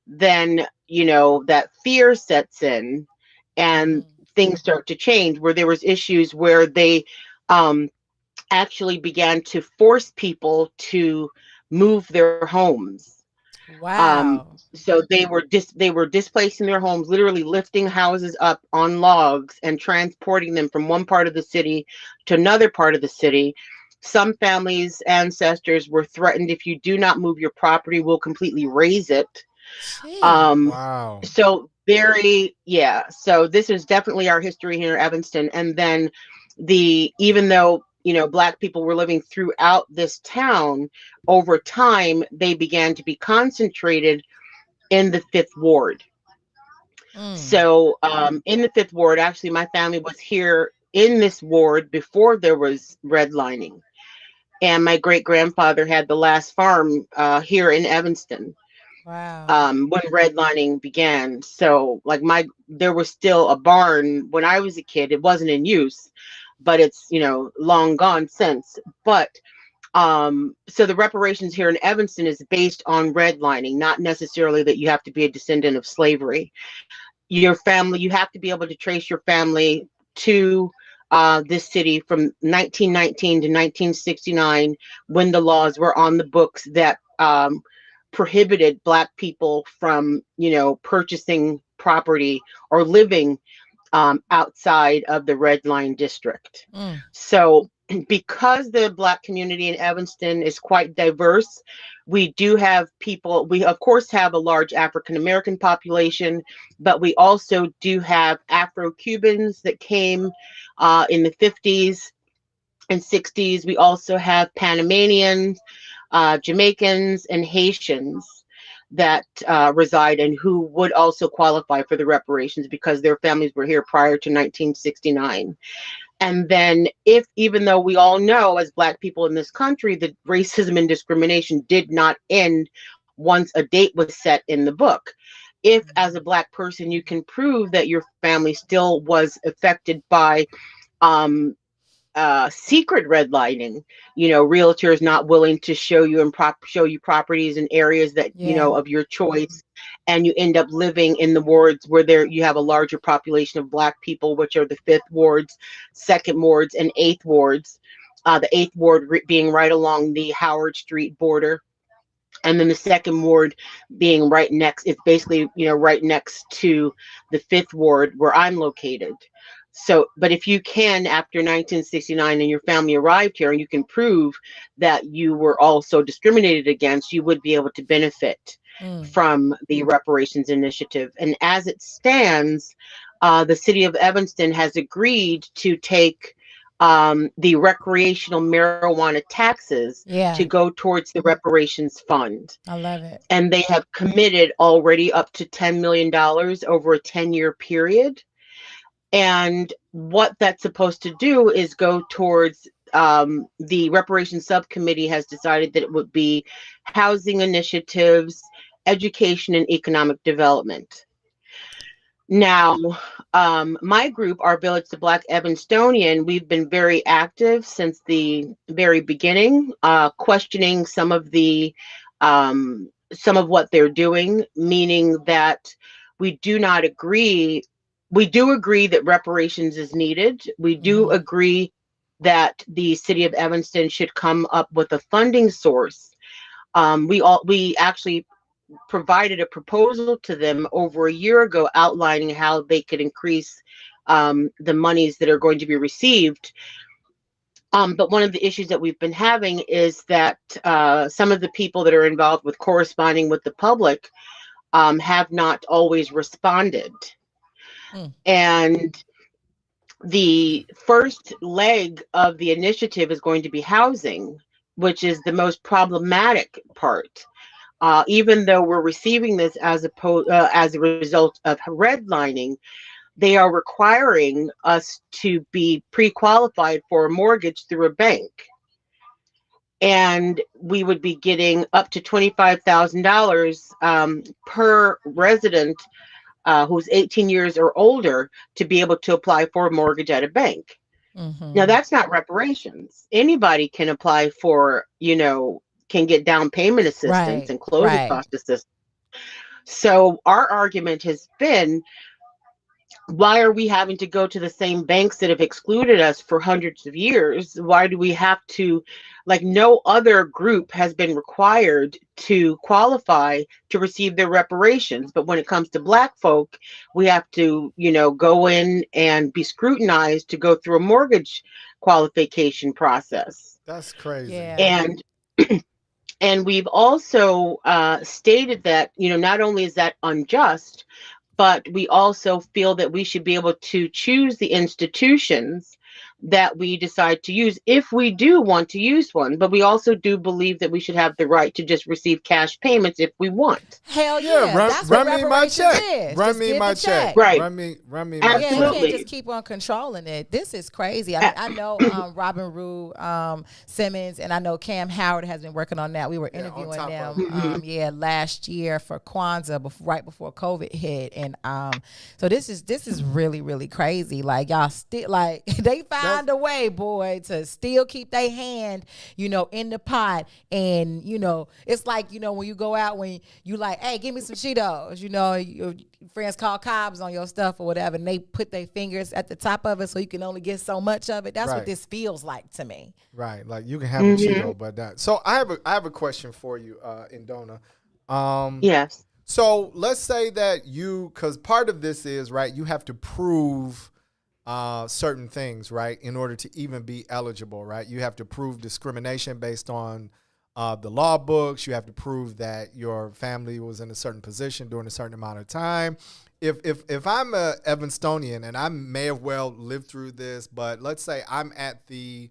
then that fear sets in and things start to change, where there was issues where they actually began to force people to move their homes. Wow. So they were displacing their homes, literally lifting houses up on logs and transporting them from one part of the city to another part of the city. Some families' ancestors were threatened, if you do not move your property, we'll completely raze it. Wow. So so this is definitely our history here in Evanston. And then even though, Black people were living throughout this town, over time, they began to be concentrated in the Fifth Ward. So in the Fifth Ward, actually, my family was here in this ward before there was redlining. And my great-grandfather had the last farm here in Evanston. Wow. When redlining began. So like there was still a barn when I was a kid. It wasn't in use, but it's, long gone since. But so the reparations here in Evanston is based on redlining, not necessarily that you have to be a descendant of slavery. Your family, you have to be able to trace your family to this city from 1919 to 1969, when the laws were on the books that prohibited Black people from, purchasing property or living outside of the red line district. So because the Black community in Evanston is quite diverse, we do have people, we of course have a large African American population, but we also do have Afro-Cubans that came in the 50s and 60s. We also have Panamanians, Jamaicans, and Haitians that reside and who would also qualify for the reparations because their families were here prior to 1969. And then even though we all know as Black people in this country that racism and discrimination did not end once a date was set in the book, if as a Black person you can prove that your family still was affected by secret redlining, realtors not willing to show you properties in areas that of your choice, and you end up living in the wards where you have a larger population of Black people, which are the Fifth Wards, Second Wards, and Eighth Wards. The Eighth Ward being right along the Howard Street border, and then the Second Ward being right next. It's basically right next to the Fifth Ward where I'm located. So, but if you can, after 1969 and your family arrived here and you can prove that you were also discriminated against, you would be able to benefit from the reparations initiative. And as it stands, the city of Evanston has agreed to take the recreational marijuana taxes to go towards the reparations fund. I love it. And they have committed already up to $10 million over a 10-year period. And what that's supposed to do is go towards the reparations subcommittee has decided that it would be housing initiatives, education, and economic development. Now, my group, our Village to Black Evanstonian, we've been very active since the very beginning, questioning some of what they're doing, meaning that we do not agree. We do agree that reparations is needed. We do agree that the city of Evanston should come up with a funding source. We actually provided a proposal to them over a year ago outlining how they could increase the monies that are going to be received. But one of the issues that we've been having is that some of the people that are involved with corresponding with the public have not always responded. And the first leg of the initiative is going to be housing, which is the most problematic part. Even though we're receiving this as a result of redlining, they are requiring us to be pre-qualified for a mortgage through a bank. And we would be getting up to $25,000 per resident who's 18 years or older to be able to apply for a mortgage at a bank. Now, that's not reparations. Anybody can apply for, can get down payment assistance and closing cost assistance. So our argument has been, why are we having to go to the same banks that have excluded us for hundreds of years? Why do we have to, like, no other group has been required to qualify to receive their reparations. But when it comes to Black folk, we have to, go in and be scrutinized to go through a mortgage qualification process. That's crazy. Yeah. And we've also stated that, not only is that unjust, but we also feel that we should be able to choose the institutions that we decide to use if we do want to use one. But we also do believe that we should have the right to just receive cash payments if we want. Hell yeah. Run me my check. Run Just me get my the check. Right. Run me my Yeah, check. you can't just keep on controlling it. This is crazy. I know Robin Rue Simmons, and I know Cam Howard has been working on that. We were interviewing them last year for Kwanzaa, right before COVID hit. And so this is really, really crazy. Like, y'all still, like, they find a way, boy, to still keep their hand, in the pot. And, it's like, when you go out, when you like, hey, give me some Cheetos, your friends call cops on your stuff or whatever, and they put their fingers at the top of it so you can only get so much of it. That's what this feels like to me. Right. Like, you can have a Cheeto, but that. So I have a question for you, Indona. Yes. So let's say that because part of this is, right, you have to prove certain things, right, in order to even be eligible, right? You have to prove discrimination based on the law books. You have to prove that your family was in a certain position during a certain amount of time. If I'm a Evanstonian, and I may have well lived through this, but let's say I'm at the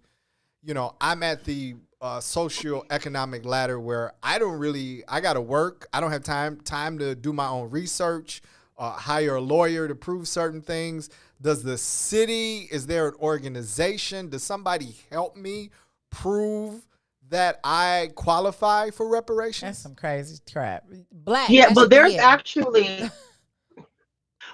socioeconomic ladder where I got to work. I don't have time to do my own research, hire a lawyer to prove certain things. Is there an organization? Does somebody help me prove that I qualify for reparations? That's some crazy crap. Black. Yeah, but there's actually,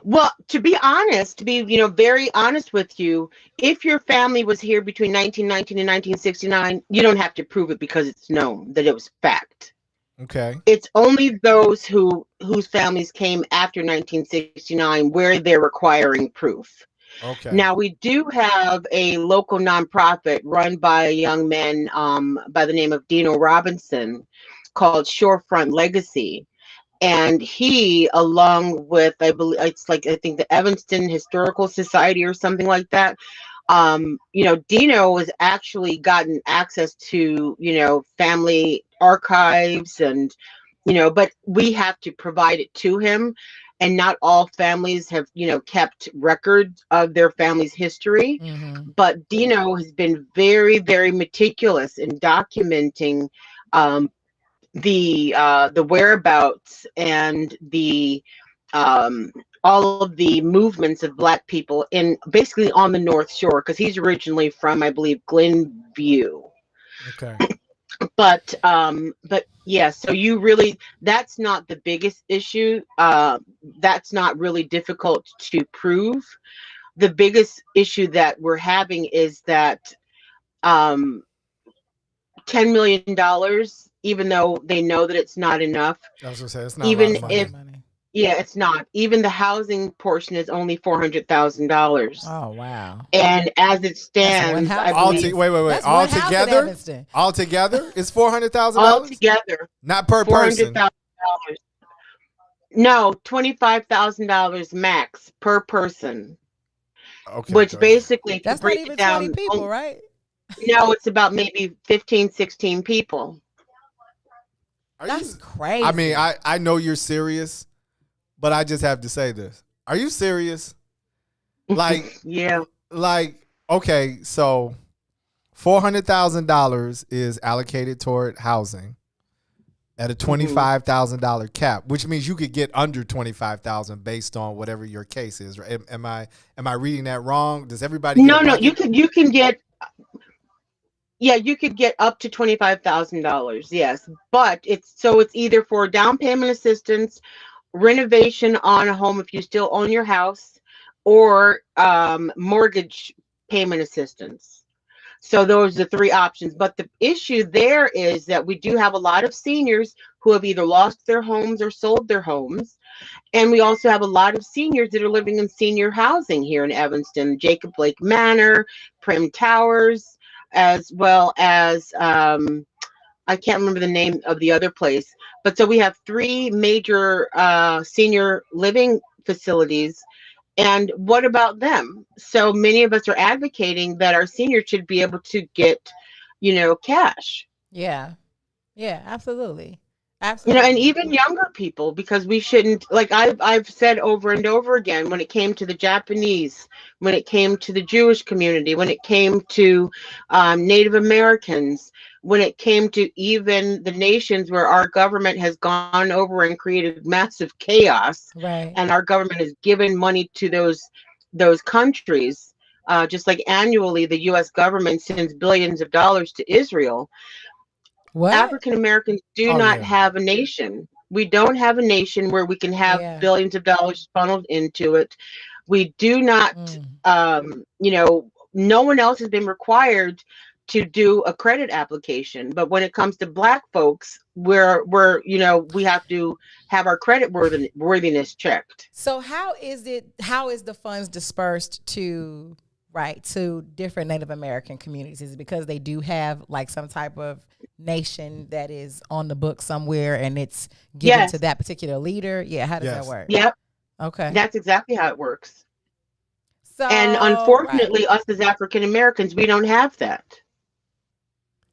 well, to be very honest with you, if your family was here between 1919 and 1969, you don't have to prove it because it's known that it was fact. Okay. It's only those whose families came after 1969 where they're requiring proof. Okay. Now, we do have a local nonprofit run by a young man by the name of Dino Robinson called Shorefront Legacy. And he, along with, I think the Evanston Historical Society or something like that, Dino has actually gotten access to, family archives and, but we have to provide it to him. And not all families have, kept records of their family's history. Mm-hmm. But Dino has been very, very meticulous in documenting the whereabouts and the all of the movements of Black people in basically on the North Shore, because he's originally from, I believe, Glenview. Okay. But yeah, so that's not the biggest issue. That's not really difficult to prove. The biggest issue that we're having is that $10 million, even though they know that it's not enough. I was gonna say it's not even a lot of money. Yeah, it's not. Even the housing portion is only $400,000. Oh wow! And as it stands, I believe, wait. All together, it's $400,000. All together, not per person. $400,000. No, $25,000 max per person. Okay. Which basically, that's break not even it down, 20 people, right? No, it's about maybe 15, 16 people. That's crazy. I mean, I know you're serious, but I just have to say this. Are you serious? Like, yeah. Like, okay, so $400,000 is allocated toward housing at a $25,000 cap, which means you could get under $25,000 based on whatever your case is. Right? Am I reading that wrong? Does everybody? No. You can get. Yeah, you could get up to $25,000. Yes, but it's either for down payment assistance, renovation on a home if you still own your house, or mortgage payment assistance. So those are the three options. But the issue there is that we do have a lot of seniors who have either lost their homes or sold their homes. And we also have a lot of seniors that are living in senior housing here in Evanston, Jacob Blake Manor, Prim Towers, as well as I can't remember the name of the other place. But so we have three major senior living facilities. And what about them? So many of us are advocating that our seniors should be able to get, cash. Yeah. Yeah, absolutely. Absolutely. And even younger people, because we shouldn't, like I've said over and over again, when it came to the Japanese, when it came to the Jewish community, when it came to Native Americans, when it came to even the nations where our government has gone over and created massive chaos, right? And our government has given money to those countries, just like annually the U.S. government sends billions of dollars to Israel. What? African Americans do not have a nation. We don't have a nation where we can have billions of dollars funneled into it. We do not, no one else has been required to do a credit application. But when it comes to Black folks, we're we have to have our credit worthiness checked. So how is the funds dispersed to different Native American communities? Is it because they do have like some type of nation that is on the book somewhere and it's given to that particular leader? Yeah. How does that work? Yep. Okay. That's exactly how it works. So, and unfortunately, us as African Americans, we don't have that.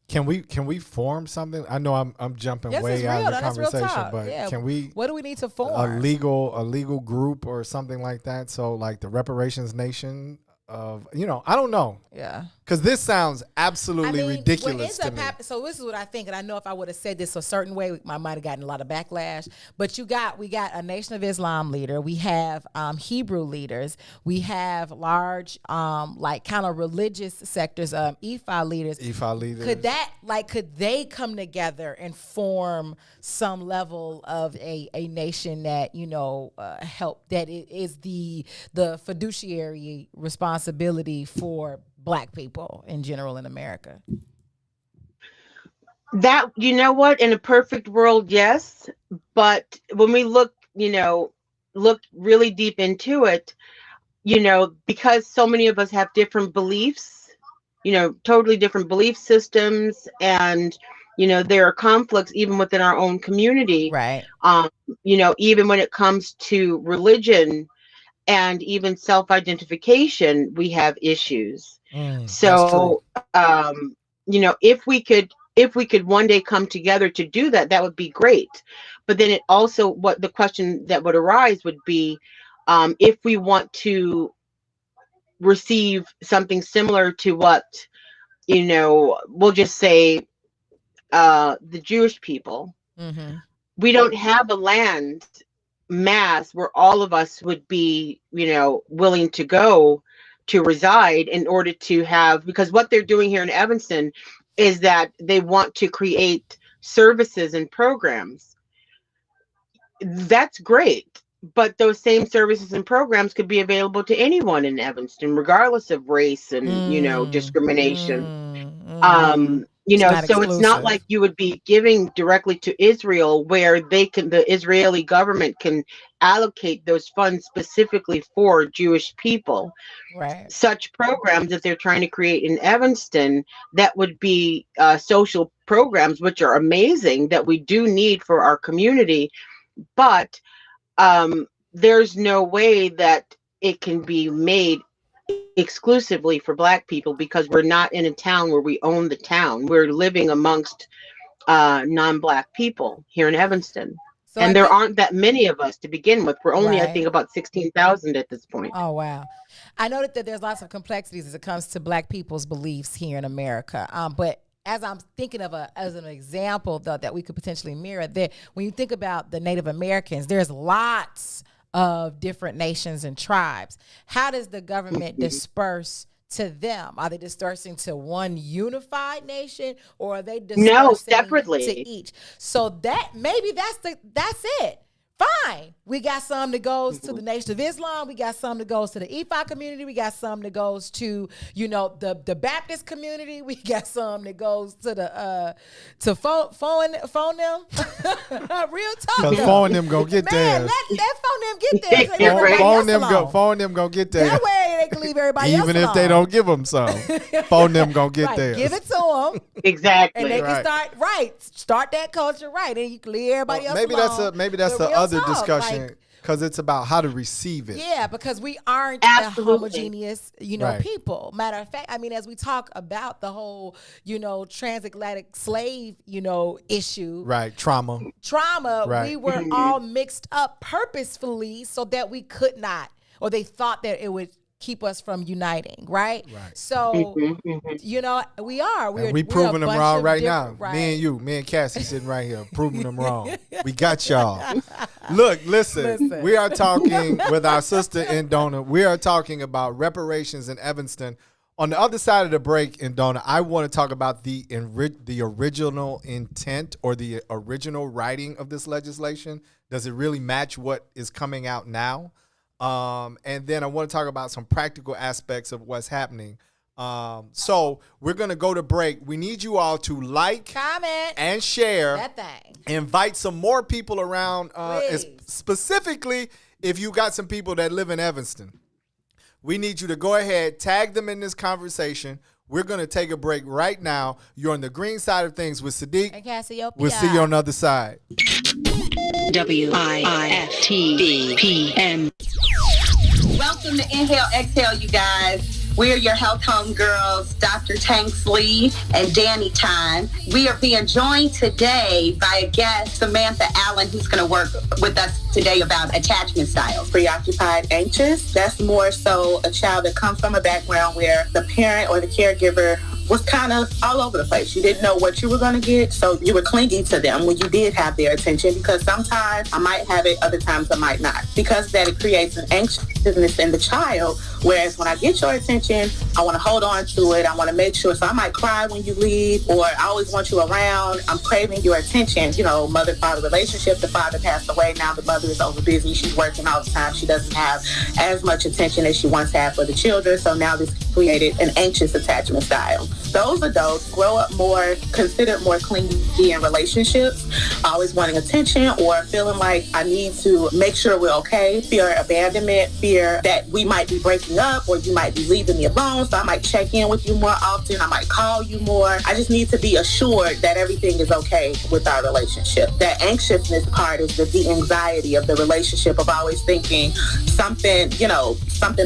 Can we form something? I know I'm jumping way out of the conversation, but can we? What do we need to form? A legal group or something like that. So like the Reparations Nation of, I don't know. Yeah. Because this sounds absolutely ridiculous to me. So this is what I think, and I know if I would have said this a certain way, I might have gotten a lot of backlash. But we got a Nation of Islam leader. We have Hebrew leaders. We have large, like kind of religious sectors, Ifa leaders. Could they come together and form some level of a nation that help, that it is the fiduciary responsibility for Black people in general in America? That, what, in a perfect world, yes. But when we look really deep into it, because so many of us have different beliefs, totally different belief systems, and there are conflicts even within our own community, right? Even when it comes to religion and even self-identification, we have issues. So, if we could one day come together to do that, that would be great. But then it also, what the question that would arise would be, if we want to receive something similar to what, we'll just say, the Jewish people, we don't have a land mass where all of us would be, willing to go to reside in order to have, because what they're doing here in Evanston is that they want to create services and programs. That's great, but those same services and programs could be available to anyone in Evanston, regardless of race and, discrimination. So it's not like you would be giving directly to Israel, where the Israeli government can allocate those funds specifically for Jewish people. Right. Such programs that they're trying to create in Evanston, that would be social programs, which are amazing, that we do need for our community. But there's no way that it can be made exclusively for Black people, because we're not in a town where we own the town. We're living amongst non-Black people here in Evanston. And there aren't that many of us to begin with. We're only, I think, about 16,000 at this point. Oh, wow. I know that there's lots of complexities as it comes to Black people's beliefs here in America. But as I'm thinking of as an example, though, that we could potentially mirror, that when you think about the Native Americans, there's lots of different nations and tribes. How does the government disperse to them? Are they dispersing to one unified nation, or are they dispersing separately to each? So that maybe that's it Fine. We got some that goes to the Nation of Islam. We got some that goes to the EFI community. We got some that goes to, the Baptist community. We got some that goes to the phone them. Real talk. Because phone them go get Man, theirs. let phone them get theirs. So Phone them go get theirs. That way they can leave everybody else Even if they don't give them some. Phone them go get theirs. Give it to them. Exactly. And they can start that culture right. And you can leave everybody else alone. Maybe that's the other discussion. Because it's about how to receive it. Yeah, because we aren't a homogeneous, people. Matter of fact, I mean, as we talk about the whole, transatlantic slave, issue. Right, trauma. Right. We were all mixed up purposefully so that we could not, or they thought that it would keep us from uniting, right? So, we are. We proving them wrong right now. Right. Me and Cassie sitting right here proving them wrong. We got y'all. Look, listen. We are talking with our sister in Dona. We are talking about reparations in Evanston. On the other side of the break in Dona, I want to talk about the original intent or the original writing of this legislation. Does it really match what is coming out now? And then I want to talk about some practical aspects of what's happening. So we're going to go to break. We need you all to like, comment, and share. That thing. Invite some more people around, specifically if you got some people that live in Evanston. We need you to go ahead, tag them in this conversation. We're going to take a break right now. You're on the green side of things with Sadeek and Cassiopeia. We'll see you on the other side. WIIFTBPM. Welcome to Inhale, Exhale, you guys. We're your health home girls, Dr. Tanks Lee and Danny Time. We are being joined today by a guest, Samantha Allen, who's going to work with us today about attachment styles. Preoccupied, anxious, that's more so a child that comes from a background where the parent or the caregiver was kind of all over the place. You didn't know what you were going to get, so you were clinging to them when you did have their attention, because sometimes I might have it, other times I might not. Because that it creates an anxiousness in the child, whereas when I get your attention, I want to hold on to it. I want to make sure, so I might cry when you leave, or I always want you around. I'm craving your attention. Mother-father relationship, the father passed away, now the mother is over busy, she's working all the time, she doesn't have as much attention as she once had for the children, so now this created an anxious attachment style. Those adults grow up more, considered more clingy in relationships, always wanting attention or feeling like I need to make sure we're okay, fear abandonment, fear that we might be breaking up or you might be leaving me alone, so I might check in with you more often, I might call you more. I just need to be assured that everything is okay with our relationship. That anxiousness part is the anxiety of the relationship, of always thinking something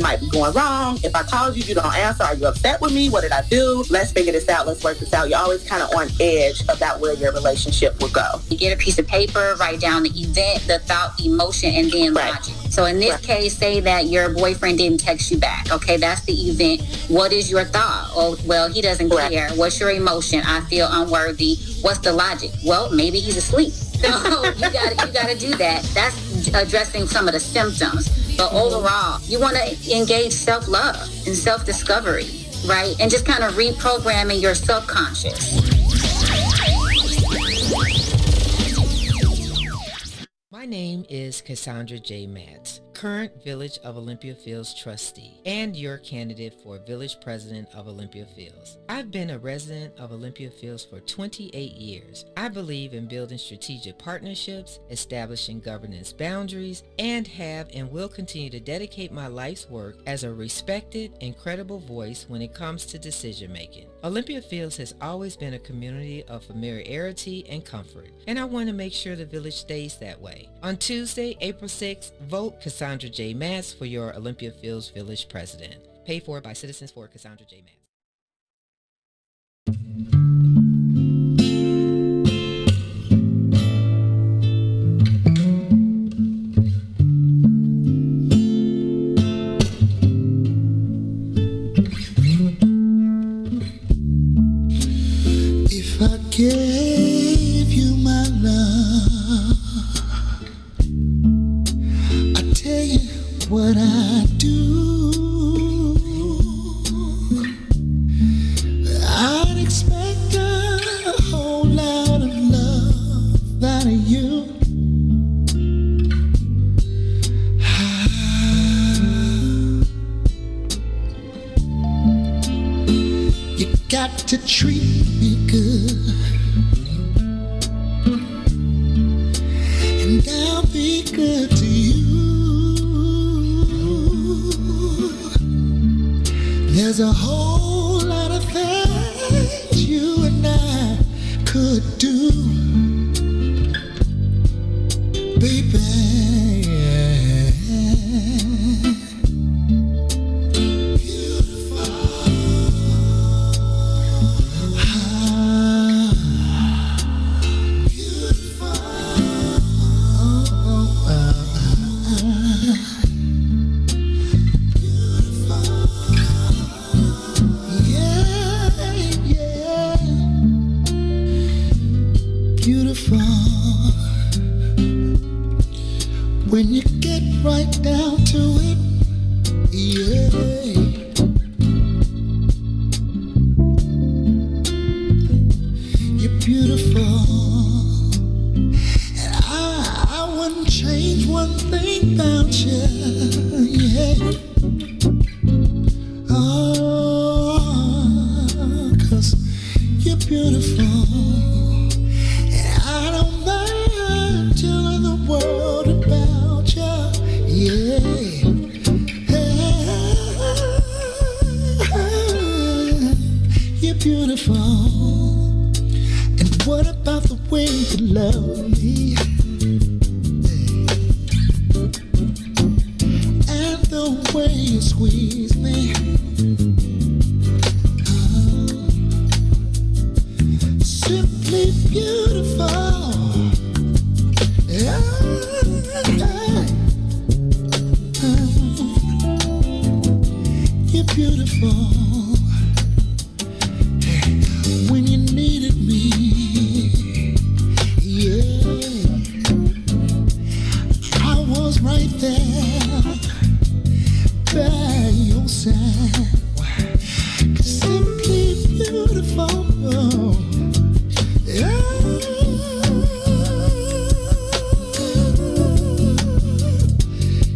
might be going wrong. If I called you, you don't answer. Are you upset with me? What did I do? Let's figure this out. Let's work this out. You're always kind of on edge about where your relationship will go. You get a piece of paper, write down the event, the thought, emotion, and then logic. So in this case, say that your boyfriend didn't text you back. Okay, that's the event. What is your thought? Oh, well, he doesn't care. What's your emotion? I feel unworthy. What's the logic? Well, maybe he's asleep. So you gotta do that. That's addressing some of the symptoms. But overall, you want to engage self-love and self-discovery, right? And just kind of reprogramming your subconscious. My name is Cassandra J. Matz, current Village of Olympia Fields trustee and your candidate for Village President of Olympia Fields. I've been a resident of Olympia Fields for 28 years. I believe in building strategic partnerships, establishing governance boundaries, and have and will continue to dedicate my life's work as a respected and credible voice when it comes to decision making. Olympia Fields has always been a community of familiarity and comfort, and I want to make sure the village stays that way. On Tuesday, April 6th, vote Cassandra J. Matz for your Olympia Fields Village President. Paid for by Citizens for Cassandra J. Matz. If I gave you my love, I tell you what I do. I'd expect a whole lot of love out of you. to treat me good, and I'll be good to you. There's a whole lot of things you and I could do, baby. When you get right down to it, yeah. You're beautiful, and I wouldn't change one thing about you, yeah. Oh, 'cause you're beautiful, and I don't mind telling the world about you, yeah. You're beautiful. And what about the way you love me? And the way you squeeze me. Simply beautiful. You're beautiful. When you needed me, yeah, I was right there by your side. Simply beautiful. Yeah.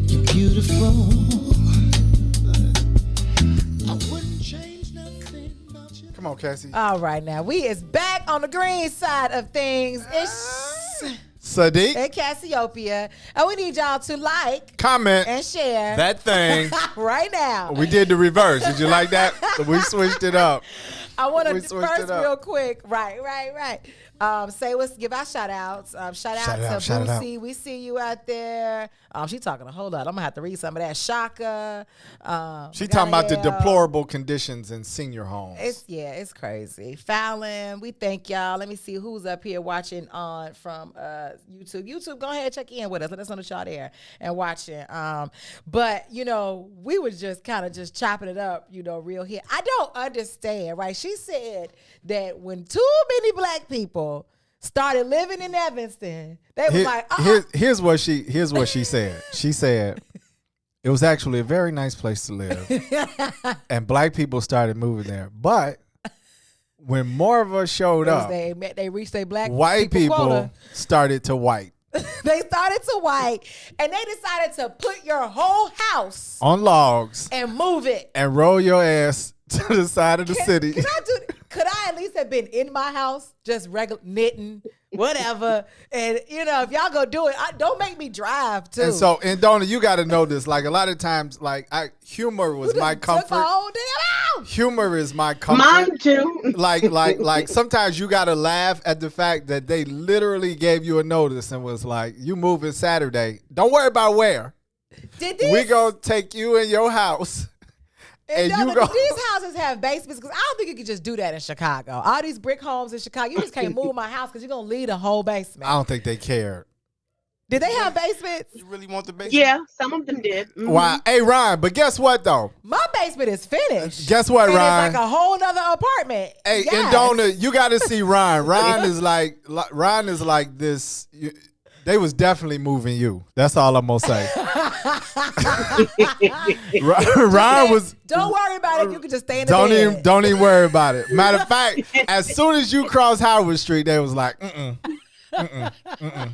You're beautiful. Come on, Cassie. All right, now we is back on the green side of things. It's Sadeek and Cassiopeia, and we need y'all to like, comment, and share that thing right now. We did the reverse. Did you like that? We switched it up. I want to We switched first it up. real quick. Right. Give our shout outs. Shout out to Boosie. We see you out there. She talking a whole lot. I'm gonna have to read some of that. Shaka. She talking about the Gabrielle. deplorable conditions in senior homes. It's crazy. Fallon, we thank y'all. Let me see who's up here watching on from YouTube. YouTube, go ahead, check in with us. Let us know that y'all there and watching. But we were just kind of just chopping it up, real here. I don't understand, right? She said that when too many black people started living in Evanston, they was like, here's what she said. She said it was actually a very nice place to live, and black people started moving there. But when more of us showed up, they reached their black white people quota. started to white They started to white, and they decided to put your whole house on logs and move it and roll your ass to the side of the city. Could I at least have been in my house, just regular knitting, whatever? And if y'all go do it, don't make me drive too. And Donna, you got to know this. Like a lot of times, humor was my comfort. Humor is my comfort. Mine too. Like sometimes you got to laugh at the fact that they literally gave you a notice and was like, "You moving Saturday? Don't worry about where. We gonna take you in your house." And these houses have basements because I don't think you could just do that in Chicago. All these brick homes in Chicago, you just can't move my house because you're gonna leave the whole basement. I don't think they cared. Did they have basements? You really want the basement? Yeah, some of them did. Mm-hmm. Wow. Hey, Ryan, but guess what though? My basement is finished. Guess what, Ryan? It's like a whole nother apartment. Hey, and Donna, you got to see Ryan. Ryan is like this. They was definitely moving you. That's all I'm gonna say. Ryan was. Don't worry about it. You can just stay in the bed. Don't even worry about it. Matter of fact, as soon as you cross Howard Street, they was like,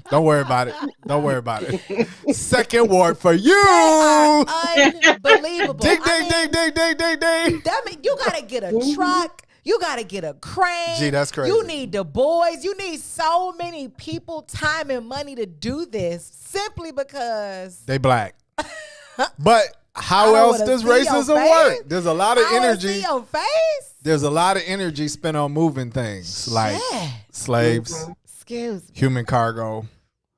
Don't worry about it. Don't worry about it. Second ward for you. Unbelievable. Ding. That mean you gotta get a truck. You got to get a crane. Gee, that's crazy. You need the boys. You need so many people, time, and money to do this simply because they black. But how else does racism work? There's a lot of energy. See your face? There's a lot of energy spent on moving things like slaves, excuse me, human cargo,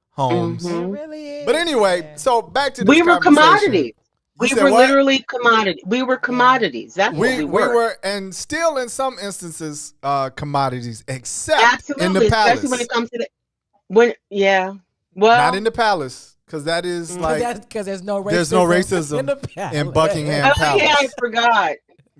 homes. It really is. But anyway, so back to this we were conversation. commodities. We were literally commodities. We were commodities. That's what we were. We were, and still in some instances, commodities, except in the Absolutely, palace. especially when it comes to well, not in the palace, because that is like because there's no racism in Buckingham Palace. Yeah, I forgot.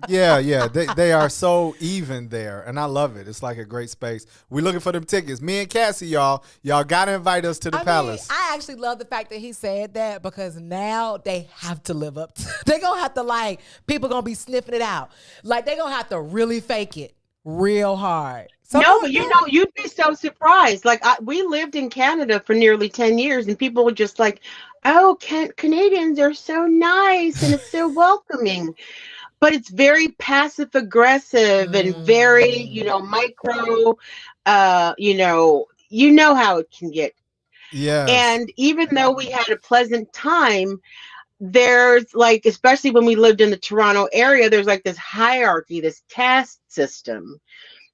Yeah, they are so even there, and I love it. It's like a great space. We're looking for them tickets. Me and Cassie, y'all gotta invite us to the palace. I actually love the fact that he said that because now they have to live up to. They gonna have to people gonna be sniffing it out. Like they gonna have to really fake it real hard. No, but you'd be so surprised. Like we lived in Canada for nearly 10 years, and people were just like, "Oh, Canadians are so nice and it's so welcoming." But it's very passive aggressive and very, micro. You know how it can get. Yeah. And even though we had a pleasant time, there's especially when we lived in the Toronto area, there's this hierarchy, this caste system,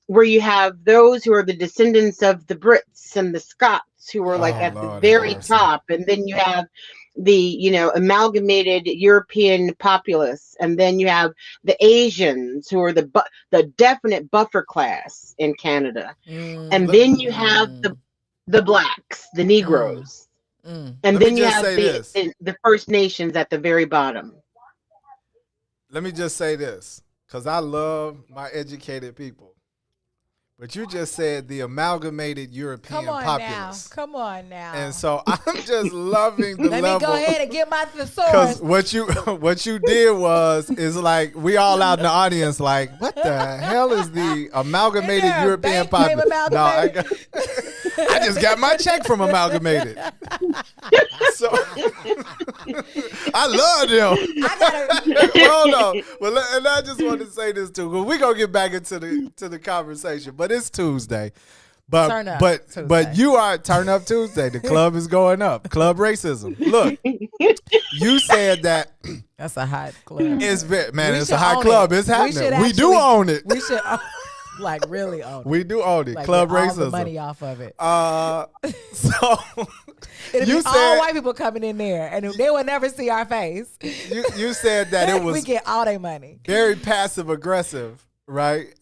where you have those who are the descendants of the Brits and the Scots who are at the very top, and then you have the amalgamated European populace, and then you have the Asians who are the definite buffer class in Canada, and then you have the blacks, the Negroes, and then you have the First Nations at the very bottom. Let me just say this, because I love my educated people. But you just said the amalgamated European populace. Come on now. And so I'm just loving the level. Let me go ahead and get my thesaurus. Because what you did is we all out in the audience what the hell is the amalgamated European populace? No, I just got my check from Amalgamated. So I love them. Hold on. Well, and I just want to say this too. We're gonna get back into the conversation, but it's Tuesday. But you are Turn Up Tuesday. The club is going up. Club racism. Look, you said that that's a hot club. It's a hot club. It's happening. We do own it. We should really own it. We do own it. Club racism. All the money off of it. So it'll be all white people coming in there, and they will never see our face. You said that it was we get all their money. Very passive aggressive, right?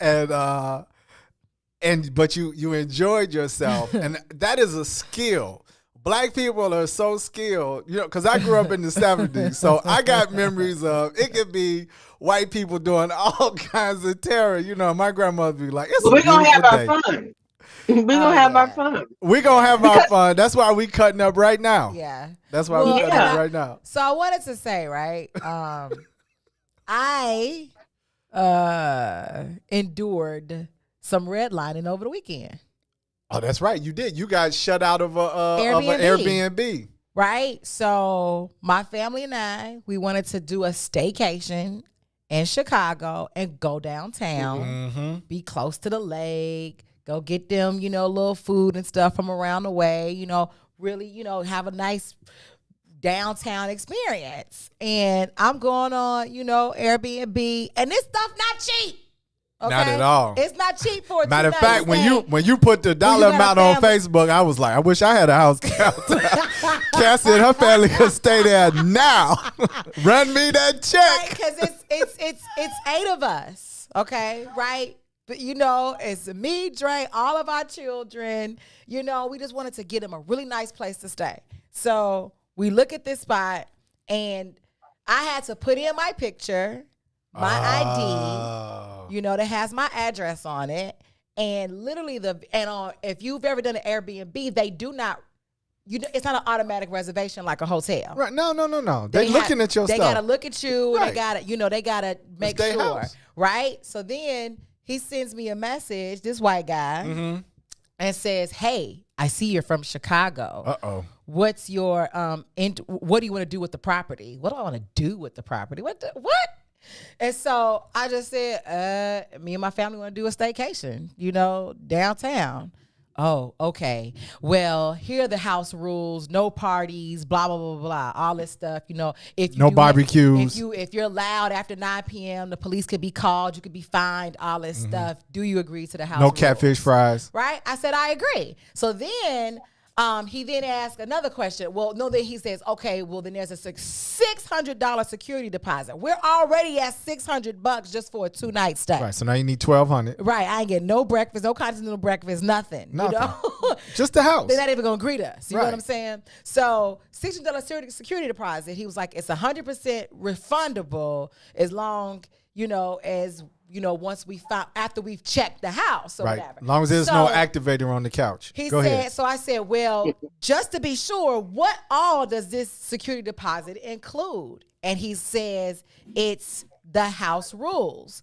But you enjoyed yourself, and that is a skill. Black people are so skilled, because I grew up in the 70s, so I got memories of it could be white people doing all kinds of terror. My grandmother would be like, "It's we're gonna have day. our fun. We're gonna have our fun. We're gonna have our fun. That's why we cutting up right now. Yeah, that's why we cutting up right now. So I wanted to say, right, I endured some redlining over the weekend. Oh, that's right. You did. You got shut out of an Airbnb. Right? So my family and I, we wanted to do a staycation in Chicago and go downtown, be close to the lake, go get them, little food and stuff from around the way, really, have a nice downtown experience. And I'm going on, Airbnb, and this stuff not cheap. Okay? Not at all. It's not cheap for a Matter of fact, when you put the dollar amount on Facebook, I was like, I wish I had a house downtown. Cassie and her family could stay there now. Run me that check. Because it's 8 of us, okay, right? But it's me, Dre, all of our children. We just wanted to get them a really nice place to stay. So we look at this spot, and I had to put in my picture, my ID, that has my address on it, and literally if you've ever done an Airbnb, they do not. It's not an automatic reservation like a hotel. Right? No. They're looking at your stuff. They gotta look at you. Right. They gotta make sure. House. Right. So then he sends me a message, this white guy, and says, "Hey, I see you're from Chicago. Uh-oh. What's your what do you want to do with the property?" What do I want to do with the property? What? And so I just said, me and my family want to do a staycation, downtown. Oh, okay. Well, here are the house rules: no parties, blah blah blah blah, all this stuff. If you no barbecues, if you're loud after 9 p.m., the police could be called. You could be fined. All this stuff. Do you agree to the house? No rules? catfish fries. Right? I said I agree. So then. He then asked another question. Well, no, then he says, okay, well, then there's a $600 security deposit. We're already at $600 just for a 2-night stay. Right. So now you need $1,200. Right. I ain't getting no breakfast, no continental breakfast, nothing. Just the house. They're not even going to greet us. You know what I'm saying? So $600 security deposit. He was like, it's 100% refundable as long, as once after we've checked the house or whatever. As long as there's no activator on the couch. Go ahead. So I said, well, just to be sure, what all does this security deposit include? And he says, it's the house rules.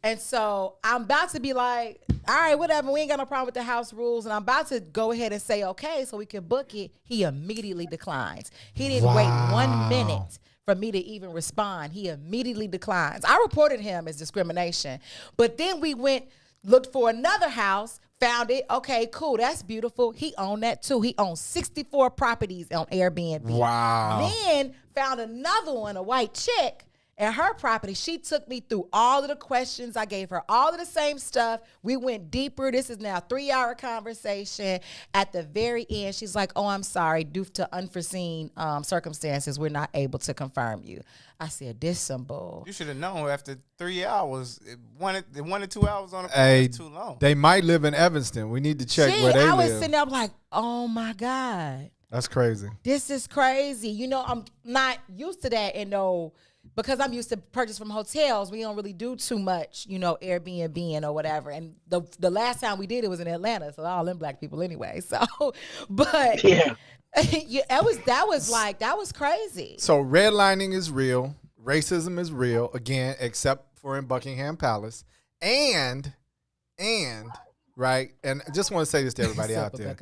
And so I'm about to be like, all right, whatever. We ain't got no problem with the house rules. And I'm about to go ahead and say, okay, so we can book it. He immediately declines. He didn't wait 1 minute for me to even respond. He immediately declines. I reported him as discrimination. But then we looked for another house, found it. Okay, cool. That's beautiful. He owned that too. He owned 64 properties on Airbnb. Wow. Then found another one, a white chick, and her property. She took me through all of the questions. I gave her all of the same stuff. We went deeper. This is now a 3-hour conversation. At the very end, she's like, oh, I'm sorry. Due to unforeseen circumstances, we're not able to confirm you. I said, this some bull. You should have known after 3 hours. 1 to 2 hours on the phone is too long. They might live in Evanston. We need to check where they live. I was sitting there like, oh, my God. That's crazy. This is crazy. I'm not used to that because I'm used to purchase from hotels. We don't really do too much, Airbnb or whatever. And the last time we did it was in Atlanta, so all them black people anyway. So, but yeah, that was crazy. So redlining is real, racism is real again, except for in Buckingham Palace, and right. And I just want to say this to everybody out there: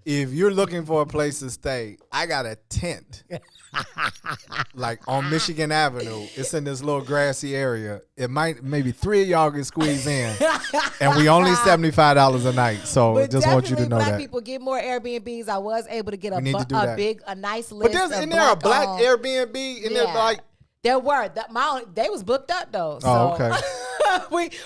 if you're looking for a place to stay, I got a tent. Like on Michigan Avenue, it's in this little grassy area. It maybe 3 of y'all can squeeze in, and we only $75 a night. So but just want you to know black that people get more Airbnbs. I was able to get a nice list. But isn't there a black Airbnb in there? Like there were they was booked up though. So. Oh, okay.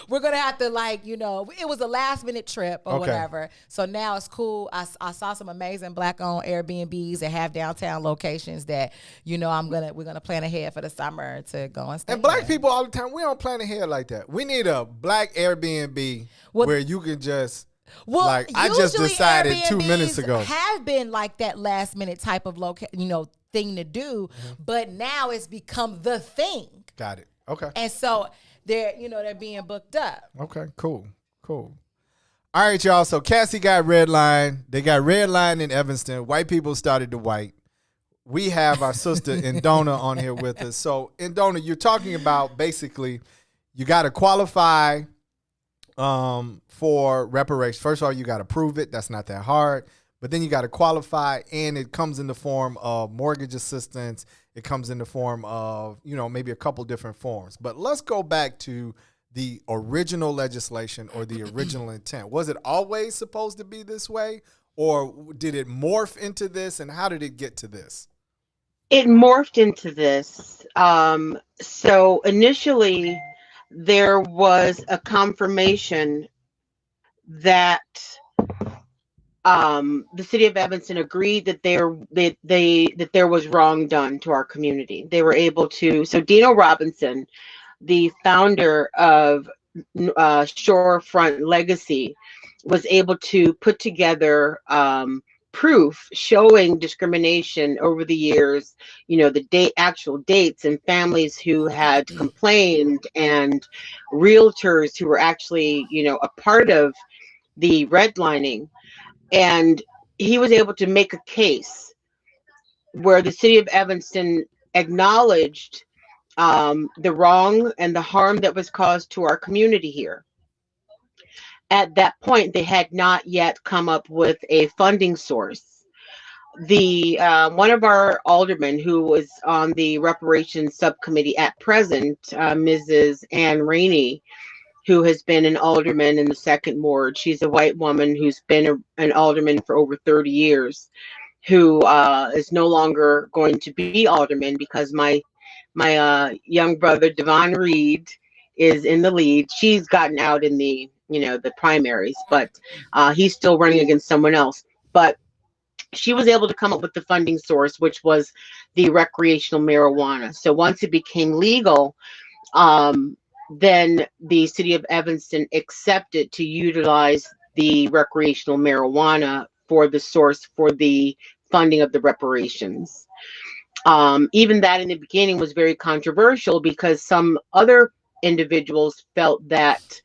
we're gonna have to it was a last minute trip or whatever. So now it's cool. I saw some amazing black owned Airbnbs that have downtown locations that we're gonna plan ahead for the summer to go and stay. And black people all the time, we don't plan ahead like that. We need a black Airbnb where you can just I just decided Airbnbs 2 minutes ago have been like that last minute type of thing to do, but now it's become the thing. Got it. Okay. And so they're being booked up. Okay, cool. All right, y'all. So Cassie got red line. They got red line in Evanston. White people started to white. We have our sister Indona on here with us. So Indona, you're talking about basically you got to qualify for reparations. First of all, you got to prove it. That's not that hard. But then you got to qualify, and it comes in the form of mortgage assistance. It comes in the form of, maybe a couple different forms. But let's go back to the original legislation or the original intent. Was it always supposed to be this way, or did it morph into this, and how did it get to this? It morphed into this. So initially, there was a confirmation that the city of Evanston agreed that there was wrong done to our community. They were able to. So Dino Robinson, the founder of Shorefront Legacy, was able to put together proof showing discrimination over the years. The actual dates, and families who had complained, and realtors who were actually a part of the redlining. And he was able to make a case where the city of Evanston acknowledged the wrong and the harm that was caused to our community here. At that point, they had not yet come up with a funding source. the one of our aldermen who was on the reparations subcommittee at present, Mrs. Ann Rainey, who has been an alderman in the second ward. She's a white woman who's been an alderman for over 30 years, who is no longer going to be alderman because my young brother Devon Reed is in the lead. She's gotten out in the the primaries, but he's still running against someone else. But she was able to come up with the funding source, which was the recreational marijuana. So once it became legal, then the city of Evanston accepted to utilize the recreational marijuana for the source for the funding of the reparations. Even that in the beginning was very controversial because some other individuals felt that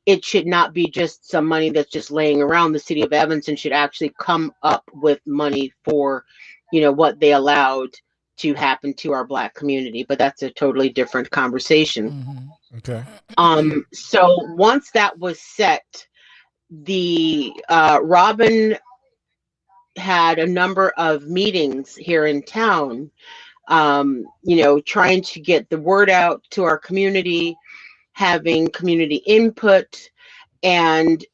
it should not be just some money that's just laying around. The city of Evanston should actually come up with money for, what they allowed to happen to our Black community. But that's a totally different conversation. Mm-hmm. Okay. So once that was set, the Robin had a number of meetings here in town, trying to get the word out to our community, having community input, and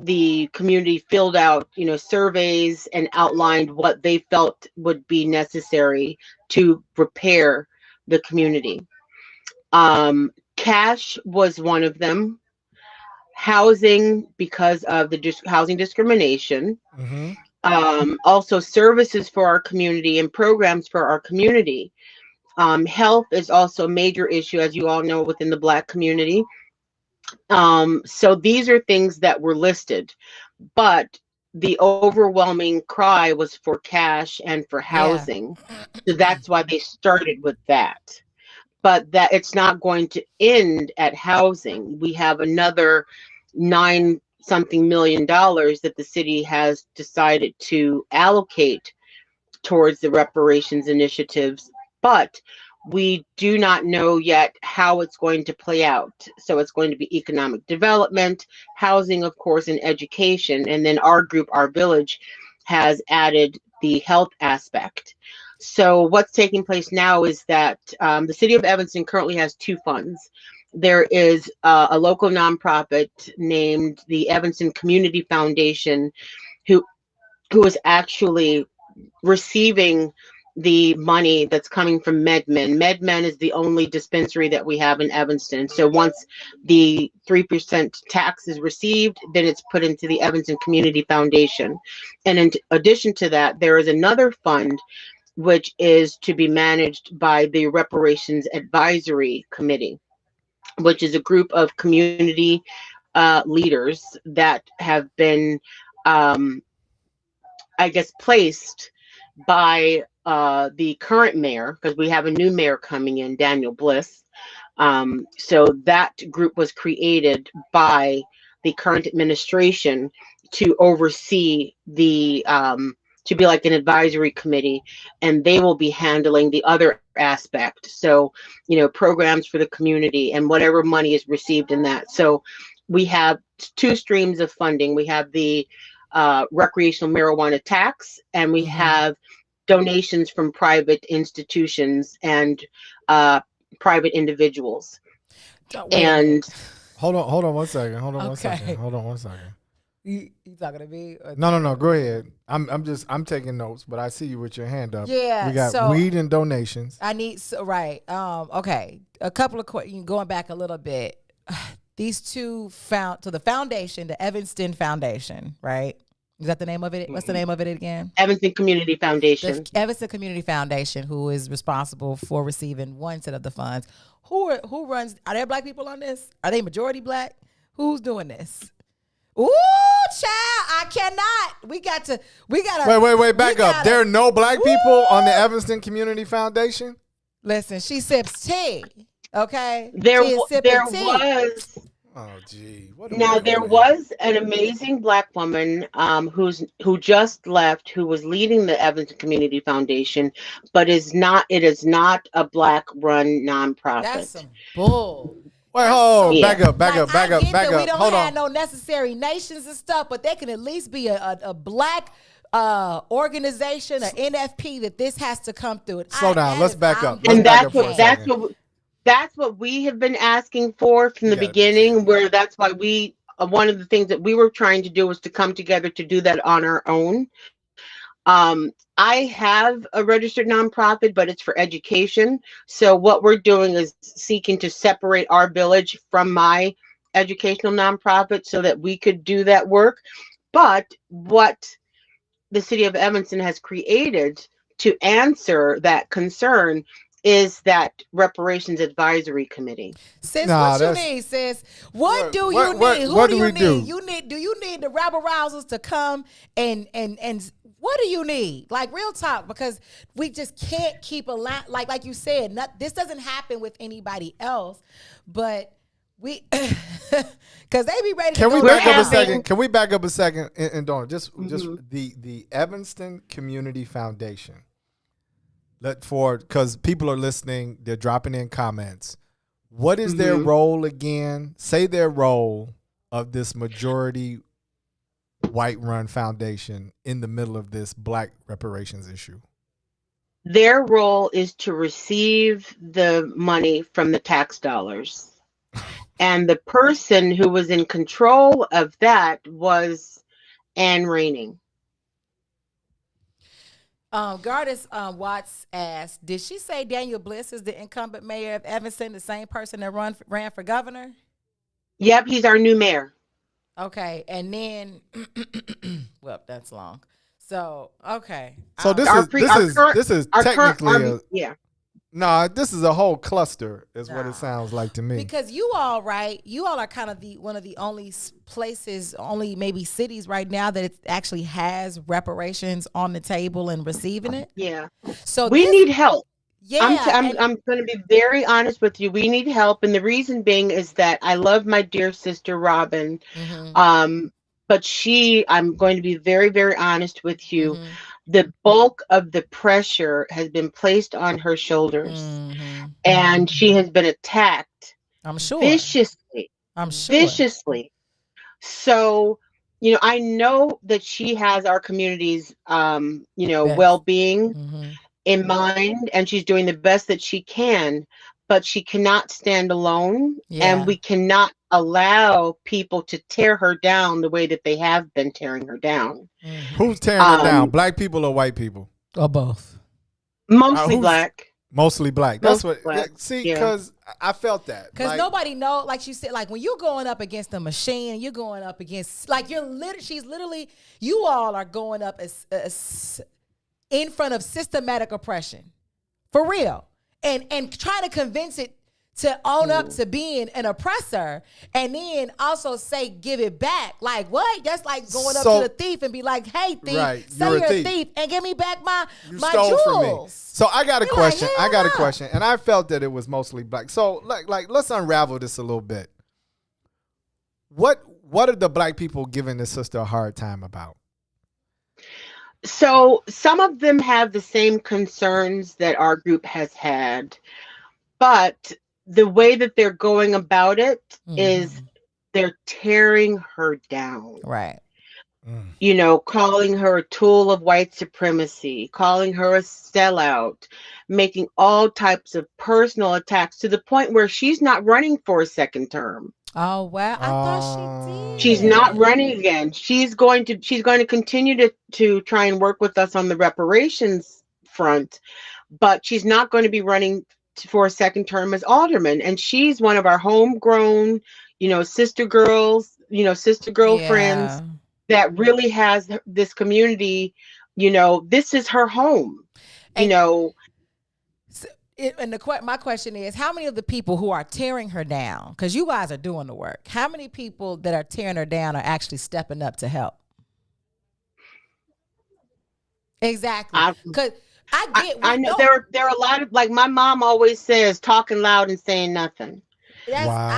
the community filled out, surveys and outlined what they felt would be necessary to repair the community. Cash was one of them. Housing, because of the housing discrimination. Mm-hmm. Also services for our community and programs for our community. Health is also a major issue, as you all know, within the Black community. So these are things that were listed, but the overwhelming cry was for cash and for housing. Yeah. So that's why they started with that. But that it's not going to end at housing. We have another $9-something million that the city has decided to allocate towards the reparations initiatives, but we do not know yet how it's going to play out. So it's going to be economic development, housing, of course, and education. And then our group, our village, has added the health aspect. So what's taking place now is that the city of Evanston currently has two funds. There is a local nonprofit named the Evanston Community Foundation, who is actually receiving the money that's coming from MedMen. MedMen is the only dispensary that we have in Evanston. So once the 3% tax is received, then it's put into the Evanston Community Foundation. And in addition to that, there is another fund which is to be managed by the Reparations Advisory Committee, which is a group of community leaders that have been, placed by the current mayor, because we have a new mayor coming in, Daniel Bliss. So that group was created by the current administration to oversee the to be like an advisory committee, and they will be handling the other aspect. So, programs for the community and whatever money is received in that. So we have two streams of funding. We have the recreational marijuana tax, and we have donations from private institutions and private individuals. And hold on one second. Hold on one second. You talking to me? No. Go ahead. I'm taking notes, but I see you with your hand up. Yeah. We got weed and donations. I need right. Okay. A couple of going back a little bit. These two the foundation, the Evanston Foundation, right? Is that the name of it? What's the name of it again? Evanston Community Foundation. The Evanston Community Foundation, who is responsible for receiving one set of the funds. Who runs? Are there Black people on this? Are they majority Black? Who's doing this? Ooh, child, I cannot. We got to. Wait, back up. There are no Black people on the Evanston Community Foundation? Listen, she sips tea. Okay? There was. Oh, gee. There was an amazing Black woman who just left, who was leading the Evanston Community Foundation, but it is not a Black-run nonprofit. That's some bull. Wait, back up. We don't have no necessary nations and stuff, but they can at least be a Black organization, an NFP, that this has to come through. Slow down. Let's back up. And that's what we have been asking for from the beginning. Where that's why we one of the things that we were trying to do was to come together to do that on our own. I have a registered nonprofit, but it's for education. So what we're doing is seeking to separate our village from my educational nonprofit so that we could do that work. But what the city of Evanston has created to answer that concern is that reparations advisory committee. Sis, what you need, sis? What do you need? Who do you need? Do you need the rabble rousers to come and what do you need? Like, real talk, because we just can't keep a lot. Like you said, this doesn't happen with anybody else, but we, because they be ready. Can we back up a second? Can we back up a second and Dawn, just the Evanston Community Foundation. Because people are listening, they're dropping in comments. What is their role again? Say their role of this majority white-run foundation in the middle of this Black reparations issue. Their role is to receive the money from the tax dollars. And the person who was in control of that was Ann Raining. Gardis Watts asked, did she say Daniel Bliss is the incumbent mayor of Evanston, the same person that ran for governor? Yep, he's our new mayor. Okay, and then, well, that's long. So, okay. So this is technically this is a whole cluster, is what it sounds like to me. Because you all are kind of one of the only places, only maybe cities right now that it actually has reparations on the table and receiving it. Yeah. So we need help. Yeah, I'm going to be very honest with you. We need help, and the reason being is that I love my dear sister Robin, but I'm going to be very, very honest with you. The bulk of the pressure has been placed on her shoulders, and she has been attacked. I'm sure viciously. Viciously. So, I know that she has our community's, well-being in mind, and she's doing the best that she can, but she cannot stand alone, and we cannot allow people to tear her down the way that they have been tearing her down. Who's tearing her down? Black people or white people? Or both? Mostly black. Mostly black. That's Mostly what. black. See, because I felt that. Because nobody know, like you said, like when you're going up against a machine, you're going up against, like you all are going up as in front of systematic oppression, for real, and trying to convince it to own up to being an oppressor, and then also say give it back. Like what? That's like going up to the thief and be like, "Hey, thief, say you're a thief and give me back my jewels." From me. So I got a question. And I felt that it was mostly black. So like let's unravel this a little bit. What are the black people giving this sister a hard time about? So some of them have the same concerns that our group has had, but the way that they're going about it is they're tearing her down. Right. Calling her a tool of white supremacy, calling her a sellout, making all types of personal attacks to the point where she's not running for a second term. Oh wow! I thought she did. She's not running again. She's going to continue to try and work with us on the reparations front, but she's not going to be running for a second term as alderman. And she's one of our homegrown, sister girls, sister girlfriends that really has this community. This is her home. My question is, how many of the people who are tearing her down, because you guys are doing the work, how many people that are tearing her down are actually stepping up to help? Exactly. Because I know there are a lot of, like my mom always says, talking loud and saying nothing. That's, wow.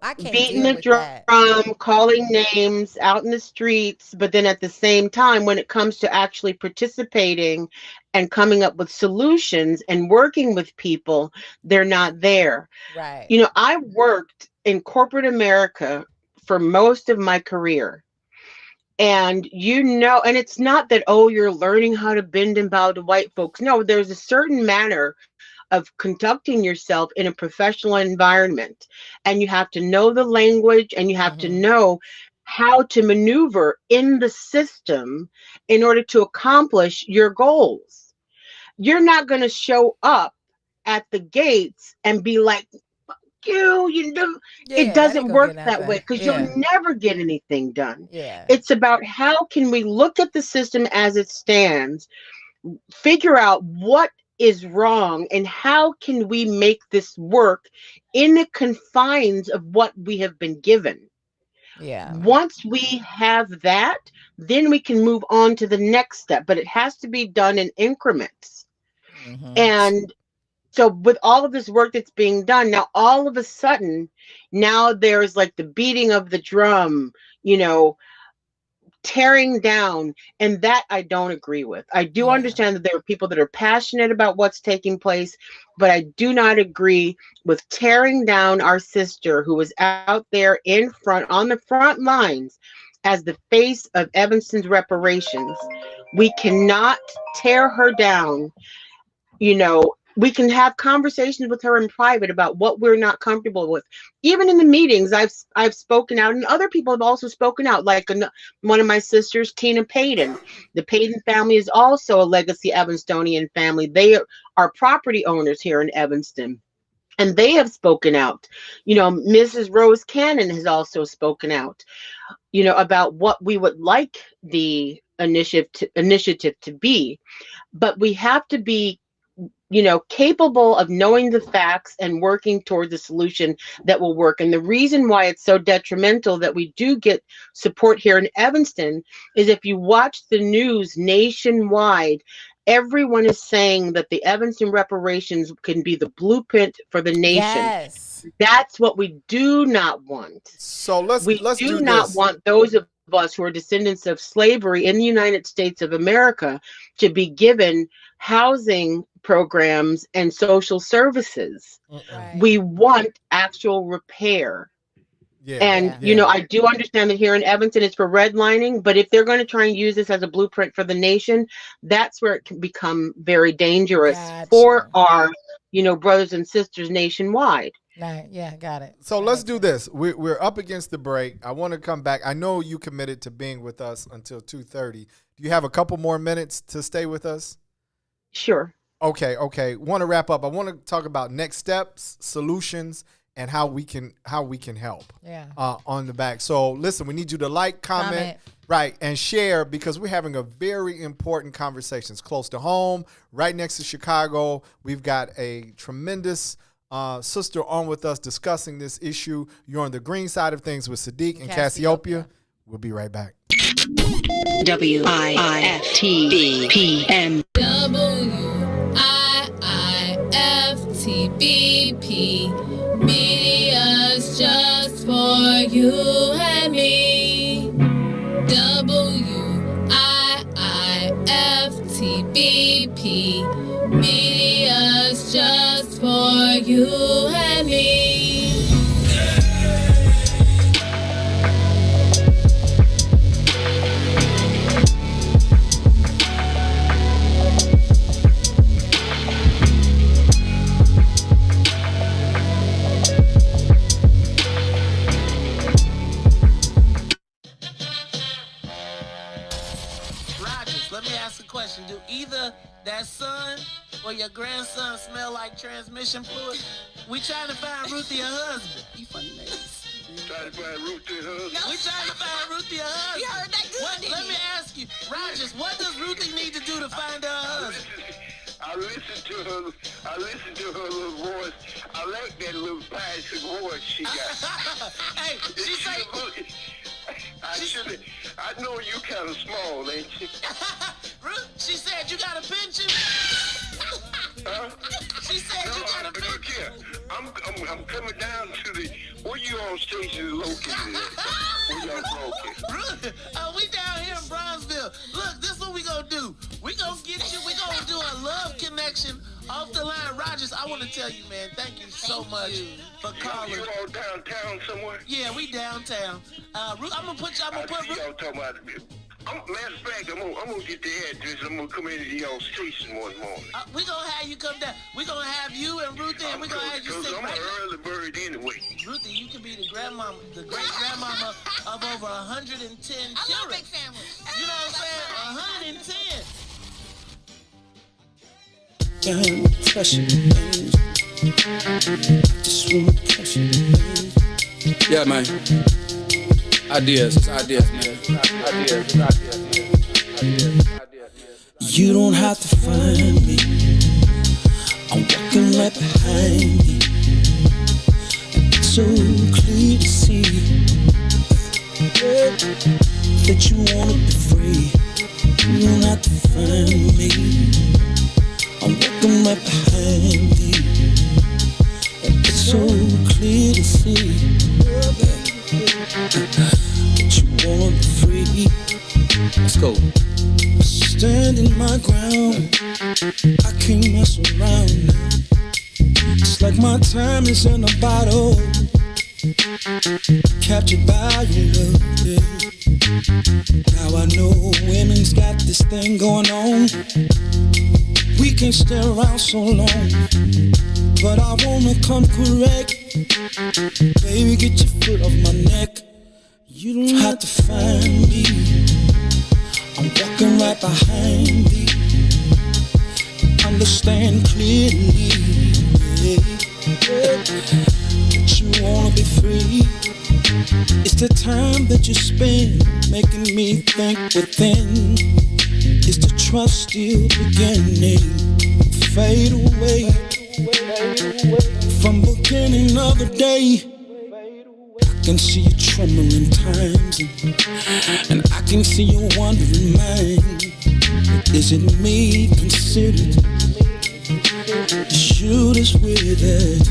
I can't beating deal the drum, calling names out in the streets, but then at the same time, when it comes to actually participating and coming up with solutions and working with people, they're not there. Right. I worked in corporate America for most of my career. And and it's not that, oh, you're learning how to bend and bow to white folks. No, there's a certain manner of conducting yourself in a professional environment. And you have to know the language, and you have to know how to maneuver in the system in order to accomplish your goals. You're not going to show up at the gates and be like, it doesn't work that way, because you'll never get anything done. It's about how can we look at the system as it stands, figure out what is wrong, and how can we make this work in the confines of what we have been given. Once we have that, then we can move on to the next step, but it has to be done in increments. And so with all of this work that's being done, now all of a sudden, now there's like the beating of the drum, tearing down, and that I don't agree with. I do understand that there are people that are passionate about what's taking place, but I do not agree with tearing down our sister who was out there on the front lines as the face of Evanston's reparations. We cannot tear her down. We can have conversations with her in private about what we're not comfortable with. Even in the meetings, I've spoken out, and other people have also spoken out, like one of my sisters, Tina Payton. The Payton family is also a legacy Evanstonian family. They are property owners here in Evanston, and they have spoken out. Mrs. Rose Cannon has also spoken out, about what we would like the initiative to be. But we have to be capable of knowing the facts and working towards a solution that will work. And the reason why it's so detrimental that we do get support here in Evanston is if you watch the news nationwide, everyone is saying that the Evanston reparations can be the blueprint for the nation. Yes. That's what we do not want. So let's do not want those of us who are descendants of slavery in the United States of America to be given housing programs and social services. We want actual repair. I do understand that here in Evanston it's for redlining, but if they're going to try and use this as a blueprint for the nation, that's where it can become very dangerous for our brothers and sisters nationwide. Yeah, got it. So let's do this. We're up against the break. I want to come back. I know you committed to being with us until 2:30. Do you have a couple more minutes to stay with us? Sure. Okay. Want to wrap up. I want to talk about next steps, solutions, and how we can help. On the back. So listen, we need you to like, comment, right, and share, because we're having a very important conversation. It's close to home, right next to Chicago. We've got a tremendous sister on with us discussing this issue. You're on the green side of things with Sadeek and Cassiopeia. We'll be right back. WIIFTBPN. WIIFTBP. Media's just for you and me. WIIFTBP. Media's just for you and me. Let me ask a question. Do either that son or your grandson smell like transmission fluid? We trying to find Ruthie her husband. You funny ladies. Trying to find Ruthie her husband? We trying to find Ruthie her husband. You heard that good, Let me ask you, Rogers, what does Ruthie need to do to find her husband? I listen to her little voice. I like that little passing voice she got. Hey, she say... I know you kind of small, ain't you? She said you got a pension? Huh? She said you got a pension? Look here. I'm coming down to where you on station located at? Where y'all located? We down here in Bronzeville. Look, this is what we gonna do. We gonna get you, we gonna do a love connection Off the line, Rogers, I want to tell you, man, thank you so much for calling. You all downtown somewhere? Yeah, we downtown. I'm gonna put matter of fact, I'm gonna get the address. I'm gonna come into your station one morning. We gonna have you come down. We gonna have you and Ruthie, and we gonna have you sit I'm right an early bird anyway. Ruthie, you can be the grandmama, the great grandmama of over 110 children. I love big families. You know what I'm saying? 110. Pressure, baby. Just wanna pressure, baby. Yeah, man. Ideas, man. Ideas. You don't have to find me. I'm walking right behind you. It's so clear to see that you wanna be free. You don't have to find me. I'm walking right behind you. It's so clear to see that you wanna be free. Let's go. Standing my ground, I can't mess around now. It's like my time is in a bottle, captured by your love, yeah. Now I know women's got this thing going on. We can't stay around so long, but I wanna come correct. Baby, get your foot off my neck. You don't have to find me. I'm walking right behind thee. Understand clearly, that you wanna be free. It's the time that you spend making me think within. Is the trust still beginning? Fade away from beginning of the day. I can see you trembling times, and I can see you wondering mine. Is it me considered? You just with it.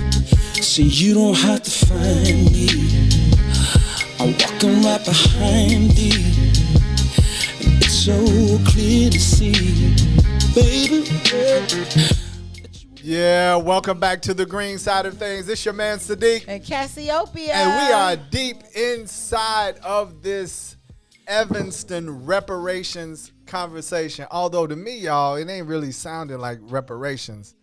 See, you don't have to find me. I'm walking right behind thee. It's so clear to see, baby. Yeah, welcome back to the green side of things. It's your man Sadeek and Cassiopeia, and we are deep inside of this Evanston reparations conversation. Although to me, y'all, it ain't really sounding like reparations.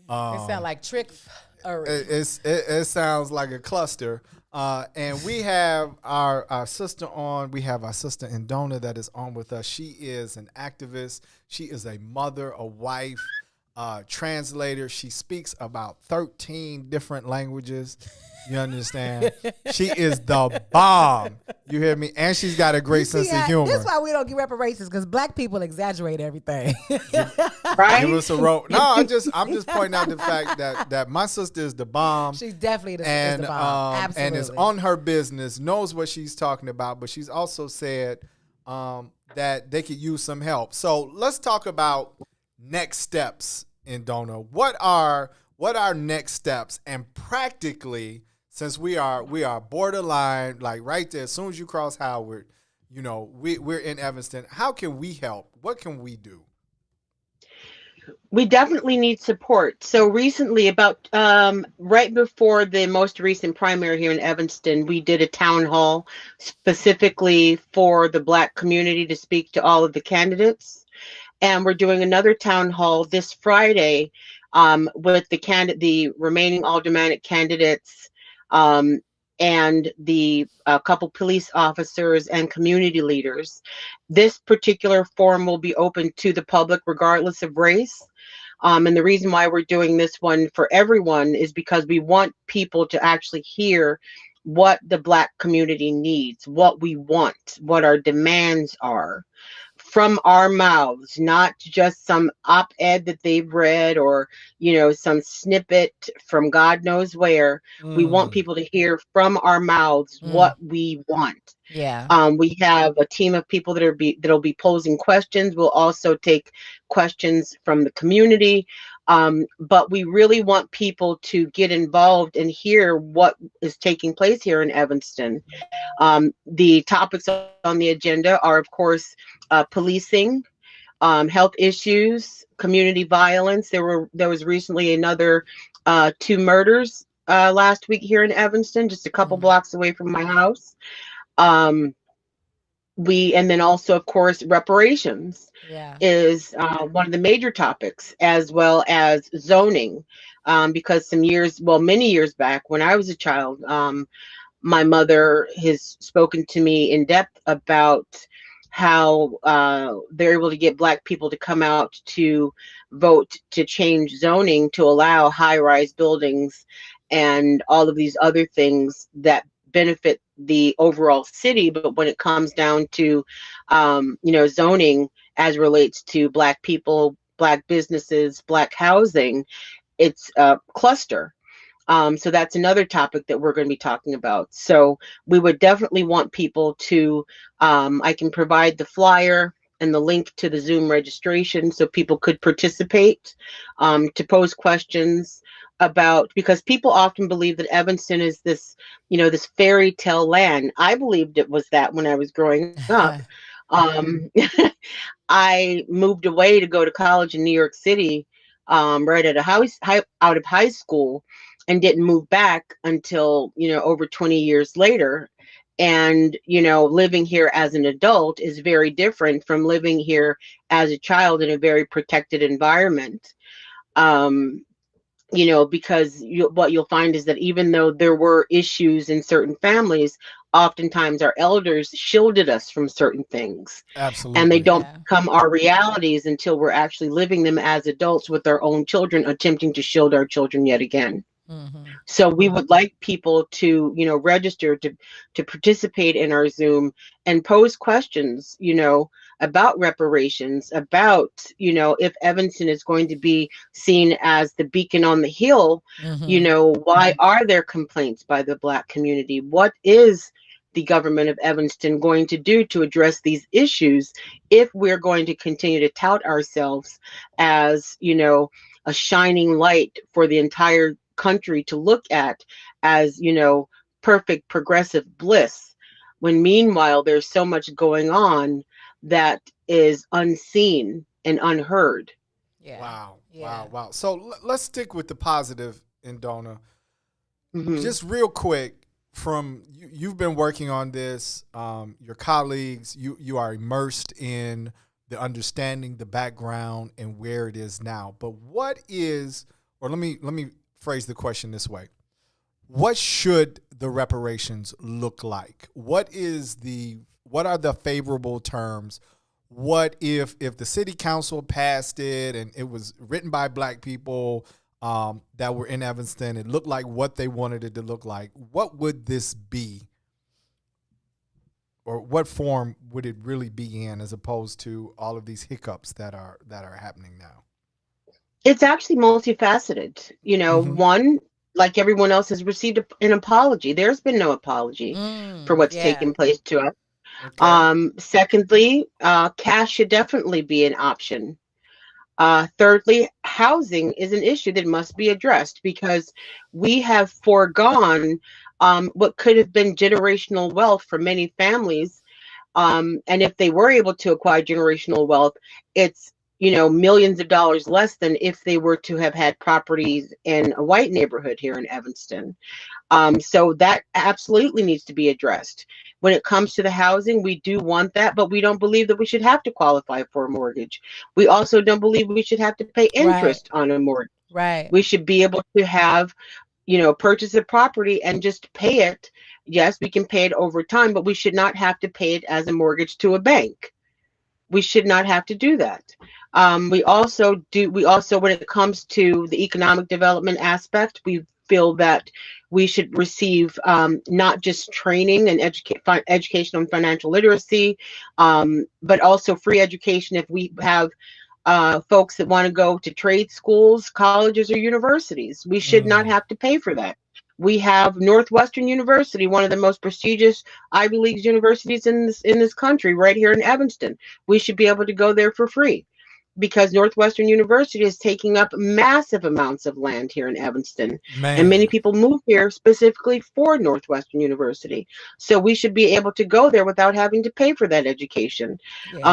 It sounds like tricks. It sounds like a cluster. And we have our sister on. We have our sister Indona that is on with us. She is an activist. She is a mother, a wife, translator. She speaks about 13 different languages. You understand? She is the bomb. You hear me? And she's got a great sense of humor. That's why we don't get reparations, because black people exaggerate everything. Right? Give us a rope. No, I'm just pointing out the fact that my sister is the bomb. She's definitely is the bomb. Absolutely. And is on her business, knows what she's talking about, but she's also said that they could use some help. So let's talk about next steps in Dona. What are next steps? And practically, since we are borderline, like right there, as soon as you cross Howard, you know, we're in Evanston. How can we help? What can we do? We definitely need support. So recently, about right before the most recent primary here in Evanston, we did a town hall specifically for the Black community to speak to all of the candidates. And we're doing another town hall this Friday with the remaining aldermanic candidates and the couple police officers and community leaders. This particular forum will be open to the public regardless of race. And the reason why we're doing this one for everyone is because we want people to actually hear what the Black community needs, what we want, what our demands are, from our mouths, not just some op-ed that they've read or, you know, some snippet from God knows where. We want people to hear from our mouths what we want. Yeah. We have a team of people that'll be posing questions. We'll also take questions from the community. But we really want people to get involved and hear what is taking place here in Evanston. The topics on the agenda are, of course, policing, health issues, community violence. There was recently another 2 murders last week here in Evanston, just a couple blocks away from my house. And then also, of course, reparations is one of the major topics, as well as zoning, because many years back when I was a child, my mother has spoken to me in depth about how they're able to get Black people to come out to vote to change zoning to allow high-rise buildings and all of these other things that benefit the overall city. But when it comes down to zoning as relates to Black people, Black businesses, Black housing, it's a cluster. So that's another topic that we're going to be talking about. So we would definitely want people to, I can provide the flyer and the link to the Zoom registration so people could participate, to pose questions because people often believe that Evanston is this, this fairy tale land. I believed it was that when I was growing up. I moved away to go to college in New York City, right out of high school, and didn't move back until, over 20 years later. And, living here as an adult is very different from living here as a child in a very protected environment. Because what you'll find is that even though there were issues in certain families, oftentimes our elders shielded us from certain things. Absolutely. And they don't become our realities until we're actually living them as adults with our own children, attempting to shield our children yet again. So we would like people to, register to participate in our Zoom and pose questions, about reparations, about, if Evanston is going to be seen as the beacon on the hill, why are there complaints by the Black community? What is the government of Evanston going to do to address these issues if we're going to continue to tout ourselves as, a shining light for the entire country to look at as, perfect progressive bliss, when meanwhile there's so much going on that is unseen and unheard. Wow. So let's stick with the positive, Indona. Just real quick, from you've been working on this, your colleagues, you are immersed in the understanding, the background, and where it is now. But what is, or let me phrase the question this way: what should the reparations look like? What are the favorable terms? What if the city council passed it and it was written by Black people that were in Evanston? It looked like what they wanted it to look like. What would this be? Or what form would it really be in, as opposed to all of these hiccups that are happening now? It's actually multifaceted. One, like everyone else, has received an apology. There's been no apology for what's taken place to us. Okay. Secondly, cash should definitely be an option. Thirdly, housing is an issue that must be addressed, because we have foregone what could have been generational wealth for many families. And if they were able to acquire generational wealth, it's millions of dollars less than if they were to have had properties in a white neighborhood here in Evanston. So that absolutely needs to be addressed. When it comes to the housing, we do want that, but we don't believe that we should have to qualify for a mortgage. We also don't believe we should have to pay interest on a mortgage. Right. We should be able to have, purchase a property and just pay it. Yes, we can pay it over time, but we should not have to pay it as a mortgage to a bank. We should not have to do that. We also, when it comes to the economic development aspect, we feel that we should receive not just training and education on financial literacy, but also free education if we have folks that want to go to trade schools, colleges, or universities. We should not have to pay for that. We have Northwestern University, one of the most prestigious Ivy League universities in this country, right here in Evanston. We should be able to go there for free. because Northwestern University is taking up massive amounts of land here in Evanston. Man. And many people move here specifically for Northwestern University. So we should be able to go there without having to pay for that education.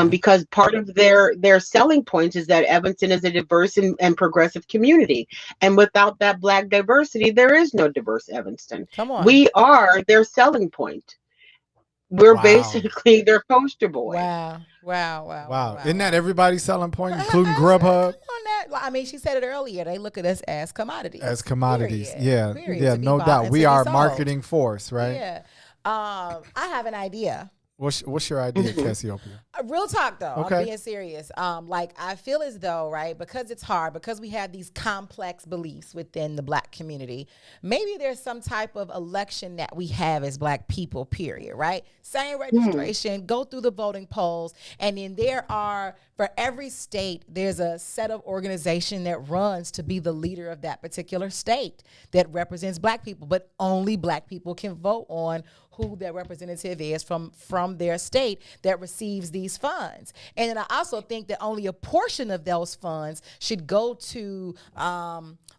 Because part of their selling points is that Evanston is a diverse and progressive community. And without that Black diversity, there is no diverse Evanston. Come on. We are their selling point. We're basically their poster boy. Wow. Isn't that everybody's selling point, including Grubhub? I mean, she said it earlier. They look at us as commodities. Period. Yeah, no doubt. We are a marketing force, right? Yeah. I have an idea. What's your idea, Cassiopeia? Real talk though. Okay. I'm being serious. Like I feel as though, right, because it's hard, because we have these complex beliefs within the Black community, maybe there's some type of election that we have as Black people, period, right? Same registration, go through the voting polls, and then there are, for every state, there's a set of organization that runs to be the leader of that particular state that represents Black people, but only Black people can vote on who their representative is from their state that receives these funds. And then I also think that only a portion of those funds should go to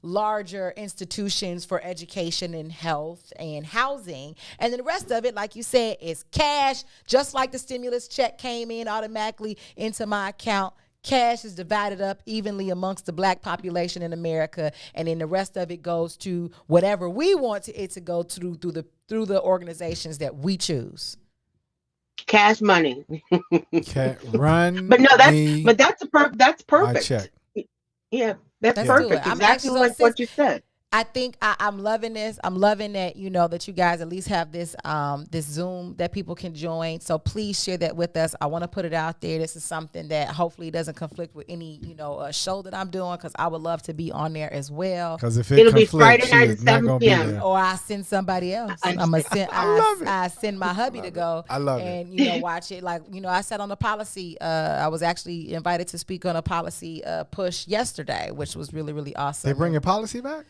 larger institutions for education and health and housing. And then the rest of it, like you said, is cash. Just like the stimulus check came in automatically into my account, cash is divided up evenly amongst the Black population in America, and then the rest of it goes to whatever we want it to go through the organizations that we choose. Cash money. Run. But no, that's perfect. My check. Yeah, that's Let's perfect. do it. Exactly like what you said. I think I'm loving this. I'm loving that, that you guys at least have this this Zoom that people can join. So please share that with us. I want to put it out there. This is something that hopefully doesn't conflict with any, show that I'm doing, because I would love to be on there as well. Because if it'll be Friday night at 7 p.m. Or I send somebody else. I send my hubby to go. I love and, watch it. Like, I sat on the policy. I was actually invited to speak on a policy push yesterday, which was really, really awesome. They bring your policy back?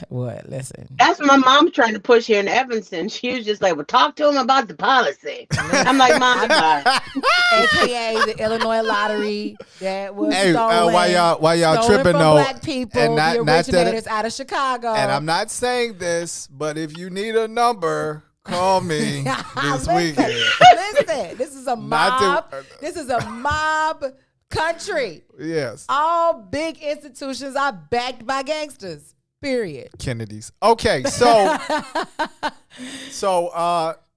What? Listen. That's what my mom's trying to push here in Evanston. She was just like, well, talk to him about the policy. I'm like, Mom, AKA the Illinois lottery that was stolen. While y'all stolen tripping from though, Black people, and not, the not originators that, out of Chicago. And I'm not saying this, but if you need a number, call me this weekend. Listen, this is a mob. This is a mob country. Yes. All big institutions are backed by gangsters. Period. Kennedys. Okay, so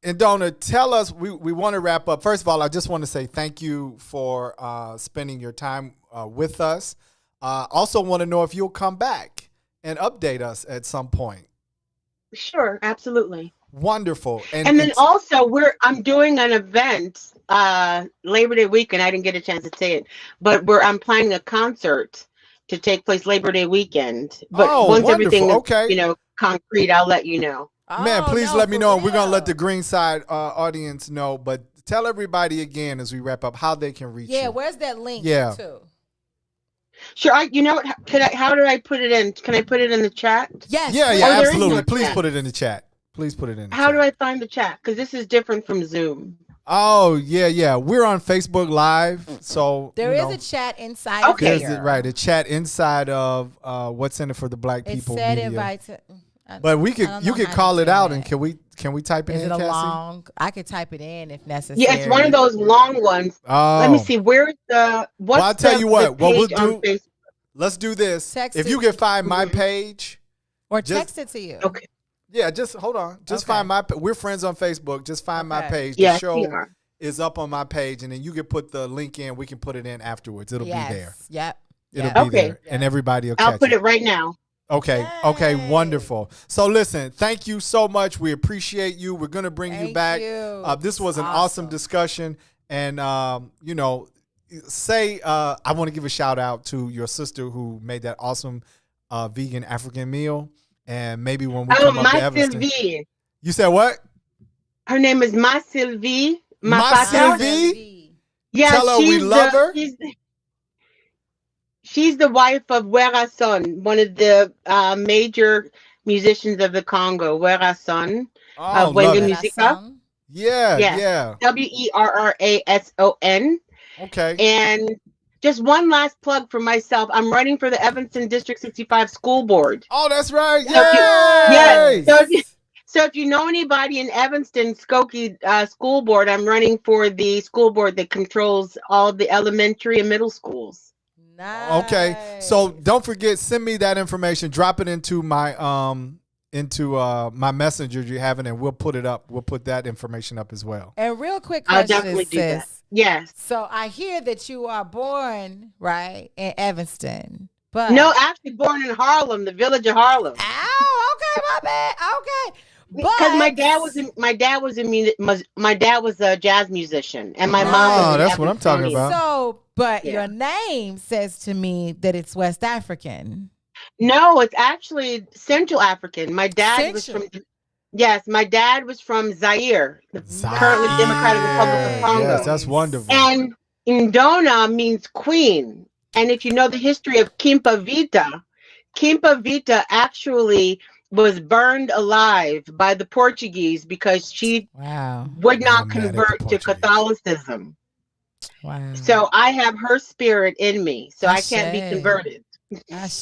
and Donna, tell us, we want to wrap up. First of all, I just want to say thank you for spending your time with us. Also want to know if you'll come back and update us at some point. Sure, absolutely. Wonderful. And then also I'm doing an event Labor Day weekend. I didn't get a chance to say it, but I'm planning a concert to take place Labor Day weekend. But once everything is, concrete, I'll let you know. Man, please let me know. We're going to let the Green Side audience know. But tell everybody again as we wrap up how they can reach you. Yeah, where's that link to? Sure. How do I put it in? Can I put it in the chat? Yes. Yeah, absolutely. Please put it in the chat. Please put it in the chat. How do I find the chat? Because this is different from Zoom. Oh, yeah. We're on Facebook Live. So there is a chat inside of here. Right, a chat inside of What's in it for the Black People said media. Invite but you could call it out, and can we type it in, Cassie? Long? I could type it in if necessary. Yeah, it's one of those long ones. Oh. Let me see. Where's the Well, I'll tell you what we'll do. Facebook? Let's do this. Text if it. You can find my page. Or text it to you. Okay. Yeah, just hold on. Just find we're friends on Facebook. Just find my page. Yes, the show is up on my page, and then you can put the link in. We can put it in afterwards. It'll be there. Yep. It'll be there, and everybody will catch it. I'll put it right now. Okay. Yay. Okay. Wonderful. So listen, thank you so much. We appreciate you. We're going to bring you back. This was an awesome discussion. And, I want to give a shout out to your sister who made that awesome vegan African meal. And maybe when we come up to Evanston. Sylvie. You said what? Her name is Ma Sylvie. Ma Sylvie? Yeah, tell her we love her. She's the wife of Wera Son, one of the major musicians of the Congo, Wera Son of Wenge Musica. Yeah. WERRASON. Okay. And Just one last plug for myself. I'm running for the Evanston District 65 School Board. Oh, that's right. Yes. So if you know anybody in Evanston, Skokie School Board, I'm running for the school board that controls all the elementary and middle schools. Nice. Okay. So don't forget, send me that information. Drop it into my my messenger you have it, and we'll put it up. We'll put that information up as well. And real quick I'll question, definitely do that. sis. Yes. So I hear that you are born, right, in Evanston. But No, actually born in Harlem, the village of Harlem. Ow, okay, my bad. Okay. Because my dad was a jazz musician, and my mom was that's what I'm talking about. So, but your name says to me that it's West African. No, it's actually Central African. My dad was from my dad was from Zaire, the currently Democratic Republic of Congo. Yes, that's wonderful. And Indona means queen. And if you know the history of Kimpa Vita actually was burned alive by the Portuguese because she would not convert to Catholicism. Wow. So I have her spirit in me, so I can't be converted. That's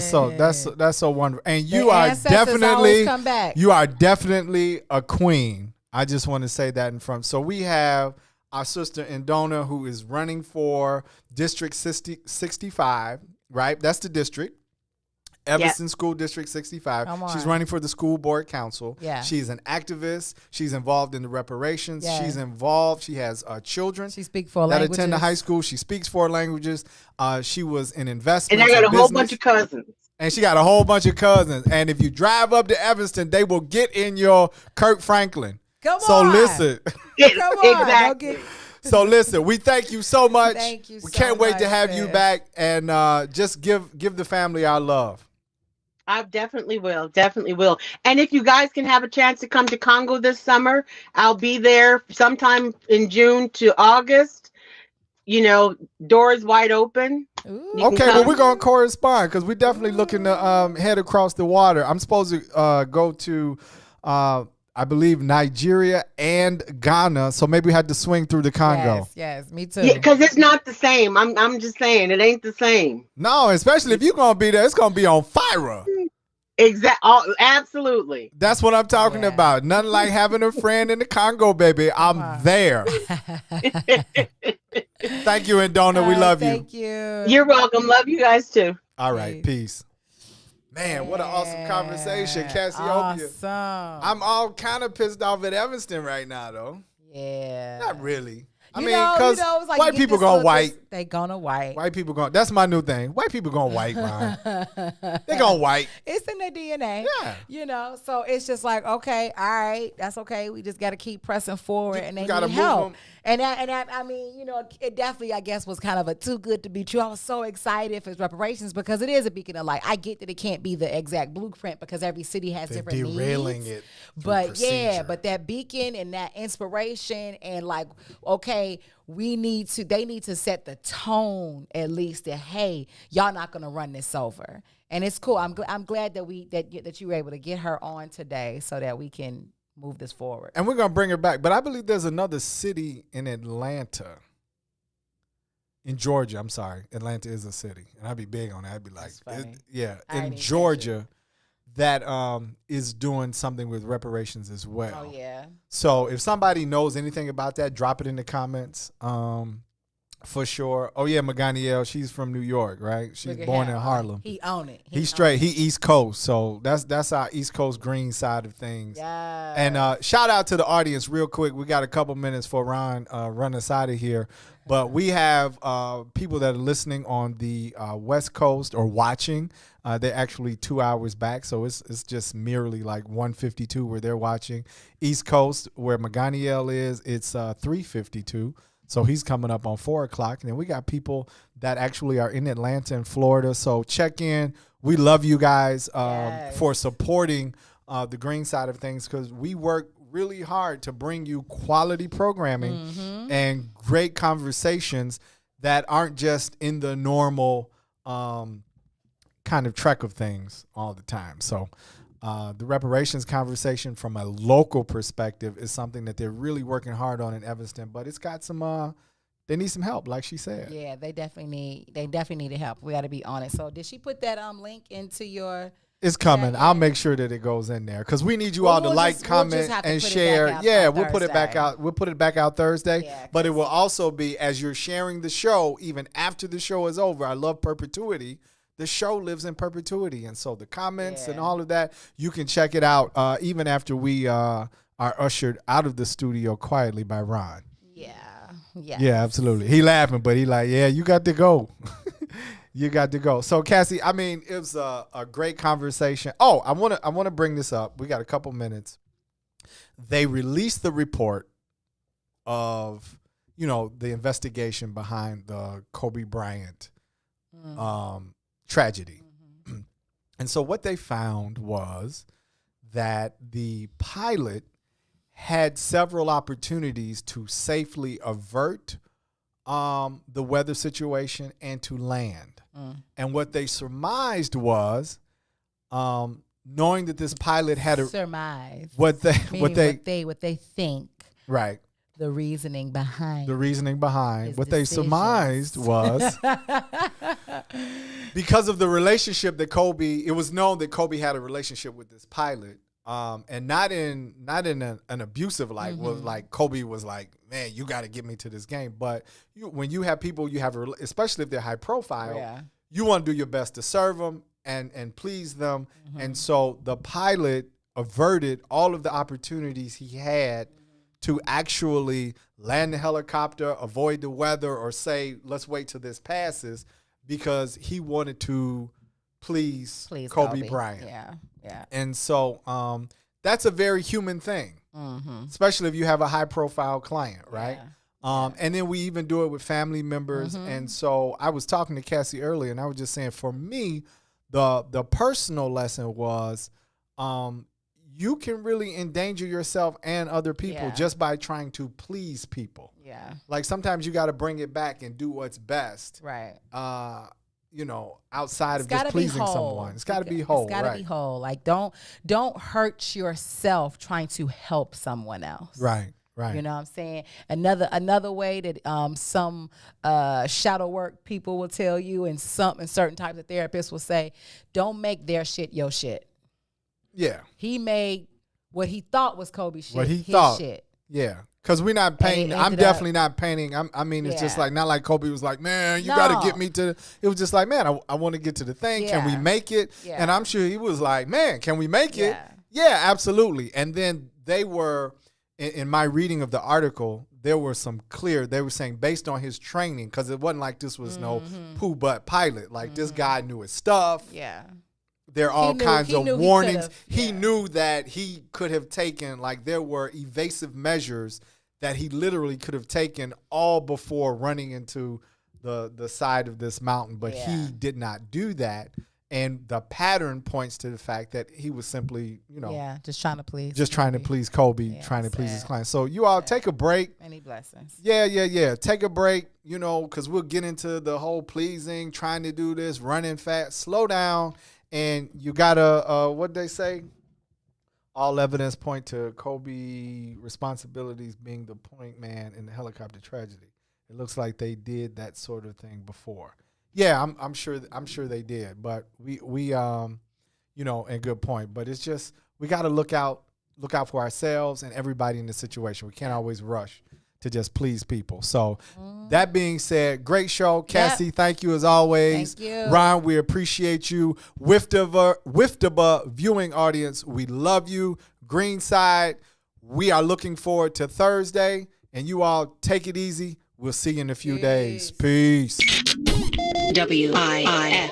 so wonderful. And you The are ancestors always come back. definitely a queen. I just want to say that in front. So we have our sister Indona, who is running for District 65, right? That's the district. Evanston School District 65. She's running for the school board council. Yeah. She's an activist. She's involved in the reparations. Yeah. She's involved. She has children. She speaks 4 that languages. attend the high school. She speaks 4 languages. She was in investment. And I got a whole bunch of cousins. And she got a whole bunch of cousins. And if you drive up to Evanston, they will get in your Kirk Franklin. Come so on. listen. Come on. Exactly. So listen, we thank you so much. Thank you We so can't wait to much, have you sis. back and just give the family our love. I definitely will. Definitely will. And if you guys can have a chance to come to Congo this summer, I'll be there sometime in June to August. You know, doors wide open. Okay, well, we're going to correspond because we're definitely looking to head across the water. I'm supposed to go to, I believe, Nigeria and Ghana. So maybe we had to swing through the Congo. Yes, me too. Yeah, because it's not the same. I'm just saying, it ain't the same. No, especially if you're going to be there, it's going to be on fire. Absolutely. That's what I'm talking about. Nothing like having a friend in the Congo, baby. I'm there. Thank you, Indona. We love you. Thank you. You're welcome. Love you guys too. All right. Peace. Man, what an awesome conversation, Cassiopeia. Awesome. I'm all kind of pissed off at Evanston right now, though. Yeah. Not really. I You mean, know, because it's like white you get people this going look, white. They gonna white. White people going. That's my new thing. White people going white, man. They going white. It's in their DNA. Yeah. You know, so it's just like, okay, all right, that's okay. We just got to keep pressing forward, and they gotta need move help. them. And I mean, you know, it definitely, I guess, was kind of a too good to be true. I was so excited for reparations because it is a beacon of light. I get that it can't be the exact blueprint because every city has different derailing needs. it. But yeah, but that beacon and that inspiration and like, okay, they need to set the tone at least that, hey, y'all not gonna run this over. And it's cool. I'm glad that you were able to get her on today so that we can move this forward. And we're going to bring her back. But I believe there's another city in Atlanta. In Georgia, I'm sorry. Atlanta is a city. And I'd be big on that. I'd be like, in Georgia, that is doing something with reparations as well. Oh, yeah. So if somebody knows anything about that, drop it in the comments. For sure. Oh yeah, Maganiel, she's from New York, right? She's born in Harlem. He own it. He's straight. He East Coast, so that's our East Coast green side of things. Yeah. And shout out to the audience real quick. We got a couple minutes for Ron run us out of here, but we have people that are listening on the West Coast or watching. They're actually 2 hours back, so it's just merely like 1:52 where they're watching. East Coast, where Maganiel is, it's 3:52. So he's coming up on 4 o'clock. And then we got people that actually are in Atlanta and Florida. So check in. We love you guys for supporting the green side of things because we work really hard to bring you quality programming and great conversations that aren't just in the normal kind of trek of things all the time. So the reparations conversation from a local perspective is something that they're really working hard on in Evanston, but it's got some they need some help, like she said. Yeah, they definitely needed help. We got to be honest. So did she put that link into your? It's coming. I'll make sure that it goes in there because we need you all to like, comment, and share. Yeah, we'll put it back out. We'll put it back out Thursday. Yeah, but it will also be as you're sharing the show, even after the show is over. I love perpetuity. The show lives in perpetuity, and so the comments and all of that, you can check it out even after we are ushered out of the studio quietly by Ron. Yeah. Yeah, absolutely. He laughing, but he like, yeah, you got to go. You got to go. So, Cassie, I mean, it was a great conversation. Oh, I want to bring this up. We got a couple minutes. They released the report of, the investigation behind the Kobe Bryant tragedy. Mm-hmm. And so what they found was that the pilot had several opportunities to safely avert the weather situation and to land. And what they surmised was, knowing that this pilot had a surmise what they think, right? The reasoning behind what they surmised was because of the relationship that it was known that Kobe had a relationship with this pilot. And not in an abusive like was like Kobe was like, man, you got to get me to this game. But when you have people, especially if they're high profile, you want to do your best to serve them and please them. And so the pilot averted all of the opportunities he had to actually land the helicopter, avoid the weather, or say, let's wait till this passes, because he wanted to please Kobe Bryant. Yeah. And so that's a very human thing, especially if you have a high-profile client, right? Yeah. And then we even do it with family members. And so I was talking to Cassie earlier, and I was just saying, for me, the personal lesson was you can really endanger yourself and other people just by trying to please people. Yeah. Like sometimes you got to bring it back and do what's best. Right. Outside of just pleasing someone. It's got to be whole. It's got to be whole. Like don't hurt yourself trying to help someone else. Right. You know what I'm saying? Another way that some shadow work people will tell you, and certain types of therapists will say, don't make their shit your shit. Yeah. He made what he thought was Kobe's shit. What he his thought. Shit. Yeah. Because we're not painting. I'm definitely not painting. It's just like, not like Kobe was like, man, you got to get me to. It was just like, man, I want to get to the thing. Can we make it? Yeah. And I'm sure he was like, man, can we make it? Yeah, absolutely. And then they were, in my reading of the article, there were they were saying based on his training, because it wasn't like this was no poo butt pilot. Like this guy knew his stuff. Yeah. There are all kinds of warnings. He knew that he could have taken, like there were evasive measures that he literally could have taken all before running into the side of this mountain. But he did not do that. And the pattern points to the fact that he was simply, just trying to please. Just trying to please Kobe, trying to please his client. So you all take a break. Many blessings. Yeah. Take a break, because we'll get into the whole pleasing, trying to do this, running fast. Slow down. And you gotta, what they say? All evidence point to Kobe responsibilities being the point man in the helicopter tragedy. It looks like they did that sort of thing before. Yeah, I'm sure they did. But we and good point. But it's just we gotta look out for ourselves and everybody in the situation. We can't always rush to just please people. So that being said, great show. Cassie, thank you as always. Thank you. Ron, we appreciate you. Wiftaba viewing audience, we love you. Greenside, we are looking forward to Thursday. And you all take it easy. We'll see you in a few days. Peace. WIIF